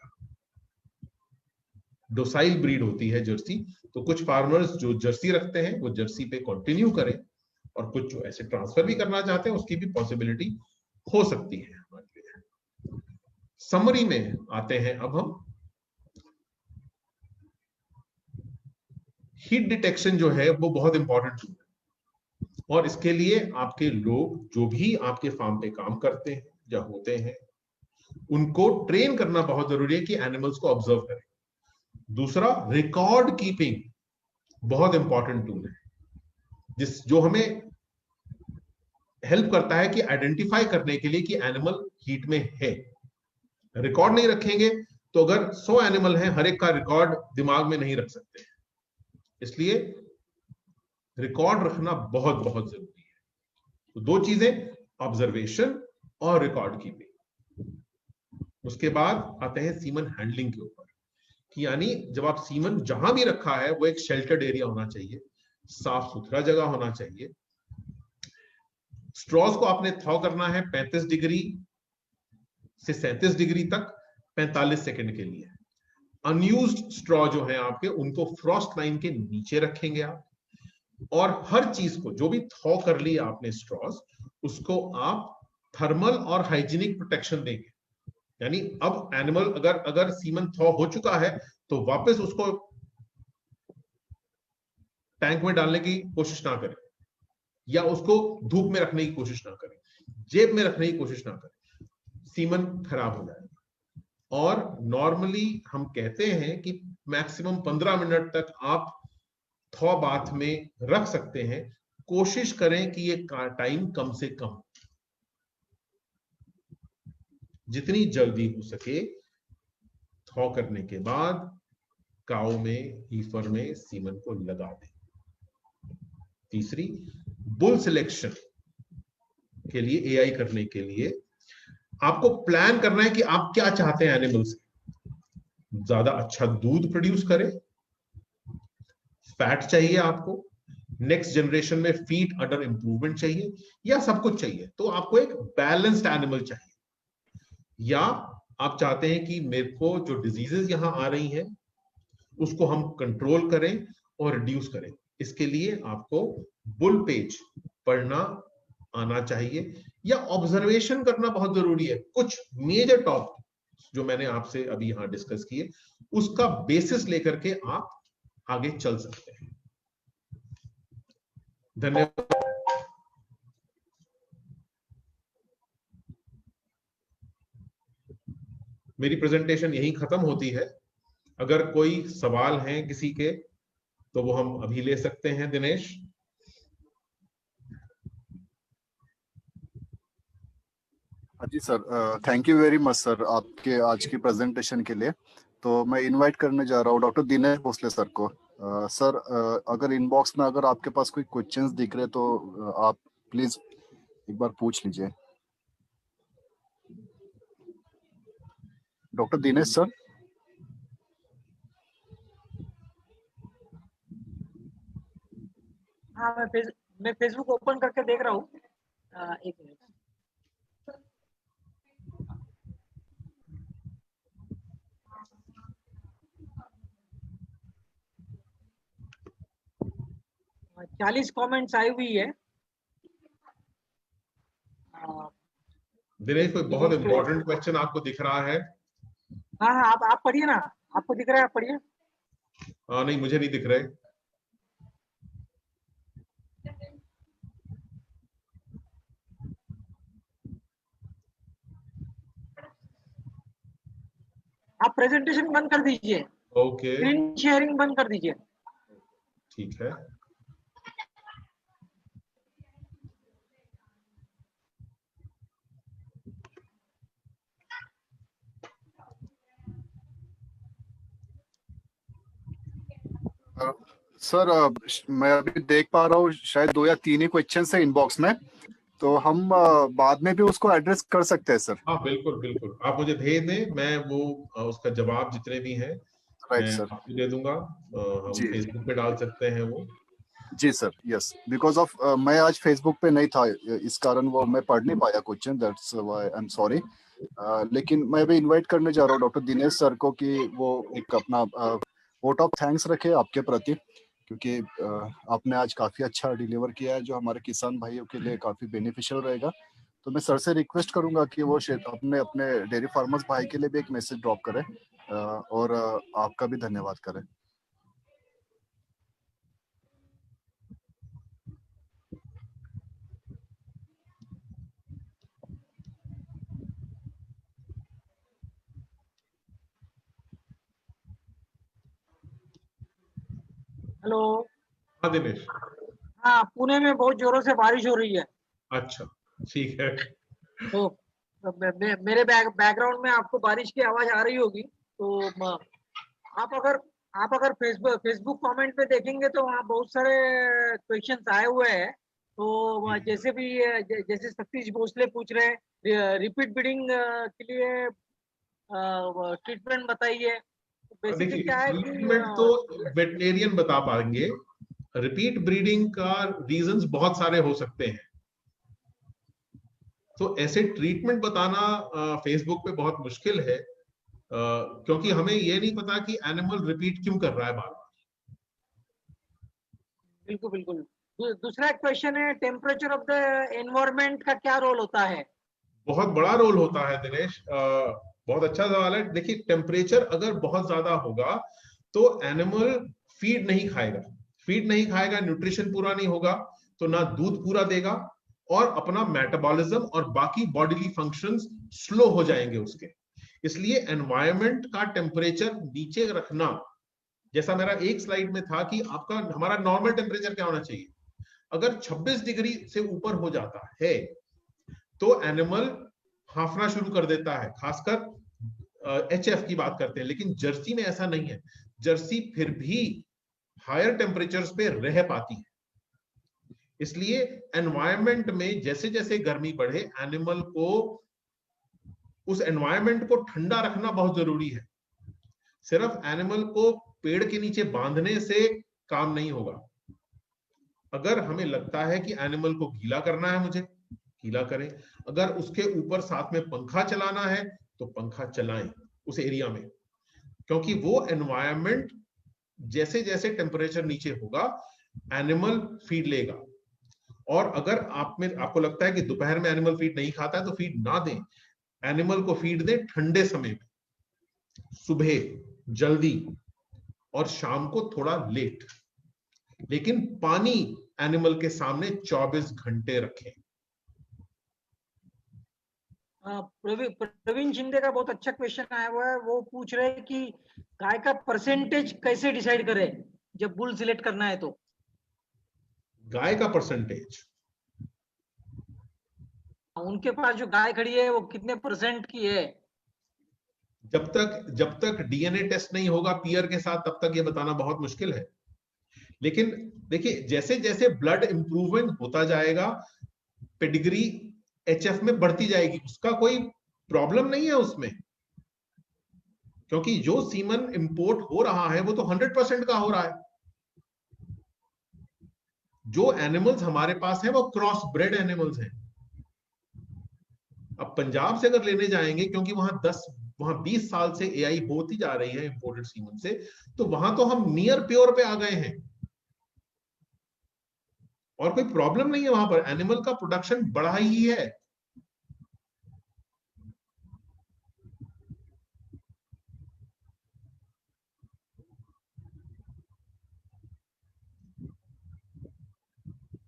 डोसाइल ब्रीड होती है जर्सी, तो कुछ फार्मर्स जो जर्सी रखते हैं वो जर्सी पे कंटिन्यू करें, और कुछ जो ऐसे ट्रांसफर भी करना चाहते हैं उसकी भी पॉसिबिलिटी हो सकती है हमारे लिए। समरी में आते हैं अब हम। हीट डिटेक्शन जो है वो बहुत इंपॉर्टेंट है, और इसके लिए आपके लोग जो भी आपके फार्म पे काम करते हैं या होते हैं, उनको ट्रेन करना बहुत जरूरी है कि एनिमल्स को ऑब्जर्व करें। दूसरा, रिकॉर्ड कीपिंग बहुत इंपॉर्टेंट टूल है, जो हमें हेल्प करता है कि आइडेंटिफाई करने के लिए कि एनिमल हीट में है। रिकॉर्ड नहीं रखेंगे तो अगर 100 एनिमल हैं, हर एक का रिकॉर्ड दिमाग में नहीं रख सकते हैं, इसलिए रिकॉर्ड रखना बहुत बहुत जरूरी है। तो दो चीजें, ऑब्जर्वेशन और रिकॉर्ड कीपिंग। उसके बाद आते हैं सीमन हैंडलिंग के ऊपर, कि यानी जब आप सीमन जहां भी रखा है वो एक शेल्टर्ड एरिया होना चाहिए, साफ सुथरा जगह होना चाहिए। स्ट्रॉज को आपने थॉ करना है 35 डिग्री से 37 डिग्री तक 45 सेकंड के लिए। अनयूज्ड स्ट्रॉ जो है आपके, उनको फ्रॉस्ट लाइन के नीचे रखेंगे आप, और हर चीज को जो भी थॉ कर लिया आपने स्ट्रॉज, उसको आप थर्मल और हाइजीनिक प्रोटेक्शन देंगे। यानी अब एनिमल अगर सीमन थॉ हो चुका है तो वापस उसको टैंक में डालने की कोशिश ना करें, या उसको धूप में रखने की कोशिश ना करें, जेब में रखने की कोशिश ना करें, सीमन खराब हो जाएगा। और नॉर्मली हम कहते हैं कि मैक्सिमम 15 मिनट तक आप थॉ बाथ में रख सकते हैं। कोशिश करें कि ये टाइम कम से कम, जितनी जल्दी हो सके थॉ करने के बाद काऊ में, हीफर में सीमन को लगा दें। तीसरी, बुल सिलेक्शन के लिए, एआई करने के लिए आपको प्लान करना है कि आप क्या चाहते हैं एनिमल से। ज्यादा अच्छा दूध प्रोड्यूस करे, फैट चाहिए आपको, नेक्स्ट जनरेशन में फीट अंडर इंप्रूवमेंट चाहिए, या सब कुछ चाहिए। तो आपको एक बैलेंस्ड एनिमल चाहिए, या आप चाहते हैं कि मेरे को जो डिजीजेस यहां आ रही हैं उसको हम कंट्रोल करें और रिड्यूस करें। इसके लिए आपको बुल पेज पढ़ना आना चाहिए, या ऑब्जर्वेशन करना बहुत जरूरी है। कुछ मेजर टॉपिक जो मैंने आपसे अभी यहां डिस्कस किए, उसका बेसिस लेकर के आप आगे चल सकते हैं। धन्यवाद। मेरी प्रेजेंटेशन यहीं खत्म होती है। अगर कोई सवाल है किसी के तो वो हम अभी ले सकते हैं। Dinesh. Ji sir, thank you very much sir आपके आज की प्रेजेंटेशन के लिए। तो मैं इनवाइट करने जा रहा हूँ डॉक्टर दिनेश भोसले सर को। सर, अगर इनबॉक्स में अगर आपके पास कोई क्वेश्चंस दिख रहे तो आप प्लीज एक बार पूछ लीजिए। Doctor Dinesh sir. हाँ, मैं फेसबुक ओपन करके देख रहा हूँ। एक मिनट। हाँ, 40 कमेंट्स आई हुई है। दिनेश, कोई बहुत इंपॉर्टेंट क्वेश्चन आपको दिख रहा है? हाँ हाँ, आप पढ़िए ना, आपको दिख रहा है, आप पढ़िए। नहीं, मुझे नहीं दिख रहे। आप प्रेजेंटेशन बंद कर दीजिए, ओके, स्क्रीन शेयरिंग बंद कर दीजिए। ठीक है। सर, मैं अभी देख पा रहा हूँ शायद 2 या 3 ही क्वेश्चन है इनबॉक्स में, तो हम बाद में भी उसको एड्रेस कर सकते हैं सर। हाँ बिल्कुल बिल्कुल, आप मुझे भेज दें, मैं वो उसका जवाब जितने भी हैं राइट मैं सर। आपको दे दूंगा। हम जी फेसबुक पे डाल सकते हैं वो। जी सर, यस, बिकॉज ऑफ मैं आज फेसबुक पे नहीं था, इस कारण वो मैं पढ़ नहीं पाया question, that's why I am sorry. लेकिन मैं अभी इनवाइट करने जा रहा हूँ डॉक्टर दिनेश सर को कि वो एक अपना वोट ऑफ थैंक्स रखे आपके प्रति, क्योंकि आपने आज काफी अच्छा डिलीवर किया है जो हमारे किसान भाइयों के लिए काफी बेनिफिशियल रहेगा। तो मैं सर से रिक्वेस्ट करूंगा कि वो अपने अपने डेयरी फार्मर्स भाई के लिए भी एक मैसेज ड्रॉप करें, और आपका भी धन्यवाद करें। हेलो। हाँ दिनेश। हाँ, पुणे में बहुत जोरों से बारिश हो रही है। अच्छा, ठीक है। तो मेरे बैकग्राउंड में आपको बारिश की आवाज आ रही होगी, तो आप अगर फेसबुक कमेंट पे देखेंगे तो वहाँ बहुत सारे क्वेश्चंस आए हुए हैं। तो जैसे भी जैसे सतीश भोसले पूछ रहे हैं रिपीट ब्रीडिंग के लिए ट्रीटमेंट बताइए। बेसिकली देखिए, क्या है ट्रीटमेंट कि तो वेटनेरियन बता पाएंगे। रिपीट ब्रीडिंग का रीजंस बहुत सारे हो सकते हैं, तो ऐसे ट्रीटमेंट बताना फेसबुक पे बहुत मुश्किल है, क्योंकि हमें ये नहीं पता कि एनिमल रिपीट क्यों कर रहा है बार बार। बिल्कुल बिल्कुल। दूसरा क्वेश्चन है टेम्परेचर ऑफ द एनवायरनमेंट का क्या रोल होता है? बहुत बड़ा रोल होता है दिनेश, बहुत अच्छा सवाल है। देखिए, टेम्परेचर अगर बहुत ज्यादा होगा तो एनिमल फीड नहीं खाएगा, न्यूट्रिशन पूरा नहीं होगा, तो ना दूध पूरा देगा और अपना मेटाबॉलिज्म और बाकी बॉडीली फंक्शंस स्लो हो जाएंगे उसके। इसलिए एनवायरनमेंट का टेम्परेचर नीचे रखना, जैसा मेरा एक स्लाइड में था कि हमारा नॉर्मल टेम्परेचर क्या होना चाहिए, अगर 26 डिग्री से ऊपर हो जाता है तो एनिमल हांफना शुरू कर देता है, खासकर एचएफ की बात करते हैं। लेकिन जर्सी में ऐसा नहीं है, जर्सी फिर भी हायर टेम्परेचर्स पे रह पाती है। इसलिए एनवायरनमेंट में जैसे जैसे गर्मी बढ़े, एनिमल को उस एनवायरनमेंट को ठंडा रखना बहुत जरूरी है। सिर्फ एनिमल को पेड़ के नीचे बांधने से काम नहीं होगा। अगर हमें लगता है कि एनिमल को गीला करना है, मुझे गीला करें। अगर उसके ऊपर साथ में पंखा चलाना है तो पंखा चलाएं उस एरिया में, क्योंकि वो एनवायरनमेंट जैसे जैसे टेम्परेचर नीचे होगा एनिमल फीड लेगा। और अगर आपको लगता है कि दोपहर में एनिमल फीड नहीं खाता है तो फीड ना दें, एनिमल को फीड दें ठंडे समय में, सुबह जल्दी और शाम को थोड़ा लेट। लेकिन पानी एनिमल के सामने 24 घंटे रखें। प्रवीण शिंदे का बहुत अच्छा क्वेश्चन आया हुआ है। वो पूछ रहे हैं कि गाय का परसेंटेज कैसे डिसाइड करें जब बुल सिलेक्ट करना है तो? गाय का परसेंटेज, उनके पास जो गाय खड़ी है वो कितने परसेंट की है? जब तक डीएनए टेस्ट नहीं होगा पीयर के साथ, तब तक ये बताना बहुत मुश्किल है। लेकिन देखिए, जैसे जैसे ब्लड इंप्रूवमेंट होता जाएगा, पेडिग्री एचएफ में बढ़ती जाएगी, उसका कोई प्रॉब्लम नहीं है उसमें, क्योंकि जो सीमन इंपोर्ट हो रहा है वो तो 100% का हो रहा है। जो एनिमल्स हमारे पास हैं वो क्रॉस ब्रेड एनिमल्स हैं। अब पंजाब से अगर लेने जाएंगे, क्योंकि वहां 20 साल से एआई होती जा रही है इंपोर्टेड सीमन से, तो वहां तो हम नियर प्योर पे आ गए हैं और कोई प्रॉब्लम नहीं है। वहां पर एनिमल का प्रोडक्शन बढ़ा ही है।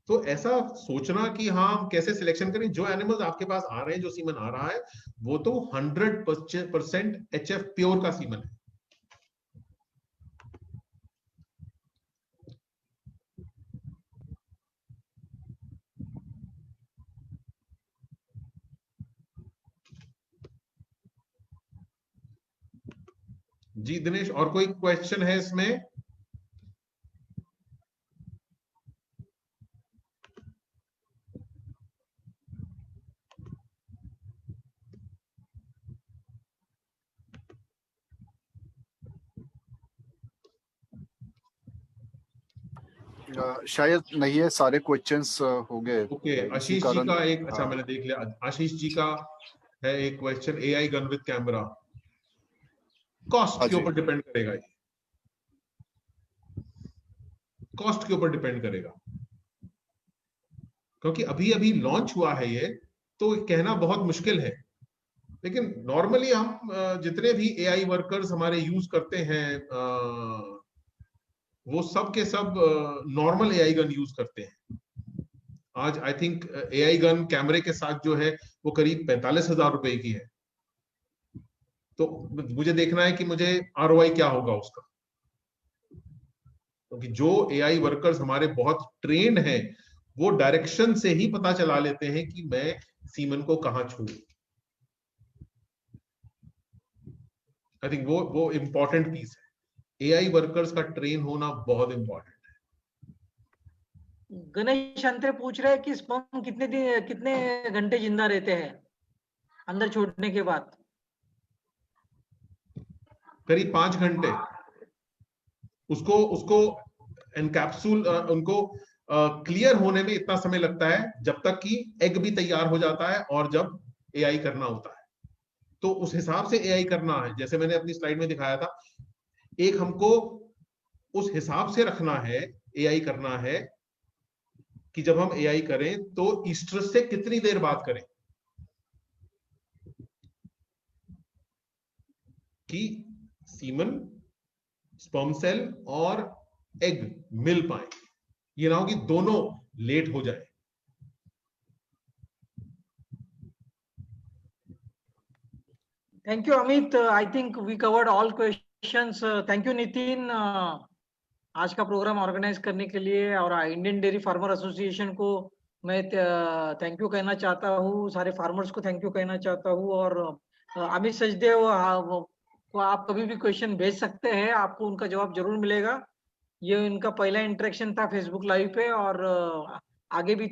तो ऐसा सोचना कि हाँ हम कैसे सिलेक्शन करें, जो एनिमल्स आपके पास आ रहे हैं, जो सीमन आ रहा है वो तो 100% एचएफ प्योर का सीमन है। जी दिनेश, और कोई क्वेश्चन है इसमें? शायद नहीं है, सारे क्वेश्चंस हो गए। ओके, आशीष जी का एक, अच्छा मैंने देख लिया, आशीष जी का है एक question, AI gun with camera cost के ऊपर डिपेंड करेगा? ये कॉस्ट के ऊपर डिपेंड करेगा, क्योंकि अभी अभी लॉन्च हुआ है ये, तो कहना बहुत मुश्किल है। लेकिन नॉर्मली हम जितने भी एआई वर्कर्स हमारे यूज करते हैं, वो सब के सब नॉर्मल एआई गन यूज करते हैं। आज आई थिंक एआई गन कैमरे के साथ जो है वो करीब 45,000 रुपए की है। तो मुझे देखना है कि मुझे आरओआई क्या होगा उसका, क्योंकि जो एआई वर्कर्स हमारे बहुत ट्रेंड हैं वो डायरेक्शन से ही पता चला लेते हैं कि मैं सीमन को कहां छोड़ूं। आई थिंक वो इम्पोर्टेंट पीस है। एआई वर्कर्स का ट्रेन होना बहुत इंपॉर्टेंट है। गणेश अंतरे पूछ रहे हैं कि स्पर्म कितने घंटे जिंदा रहते हैं अंदर छोड़ने के बाद? करीब 5 घंटे। उसको एनकैप्सूल उनको क्लियर होने में इतना समय लगता है जब तक कि एग भी तैयार हो जाता है और जब एआई करना होता है। तो उस हिसाब से एआई करना है, जैसे मैंने अपनी स्लाइड में दिखाया था, एक हमको उस हिसाब से रखना है, एआई करना है कि जब हम एआई करें तो ईस्ट्रस से कितनी देर बात करें कि सीमन, स्पर्म सेल और एग मिल पाए, ये ना हो कि दोनों लेट हो जाए। Thank you, Amit. I think we covered all questions. Thank you, Nitin. आज का प्रोग्राम ऑर्गेनाइज करने के लिए, और इंडियन डेयरी फार्मर एसोसिएशन को मैं थैंक यू कहना चाहता हूँ, सारे फार्मर्स को थैंक यू कहना चाहता हूँ। और अमित सचदेव को आप कभी भी क्वेश्चन भेज सकते हैं, आपको उनका जवाब जरूर मिलेगा। ये इनका पहला इंटरेक्शन था फेसबुक लाइव पे, और आगे भी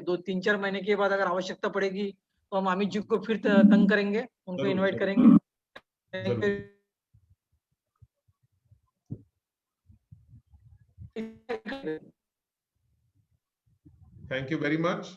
2-3-4 महीने के बाद अगर आवश्यकता पड़ेगी तो हम अमित जी को फिर तंग करेंगे, उनको जरूर, इनवाइट जरूर। करेंगे। जरूर। Thank you. Thank you very much.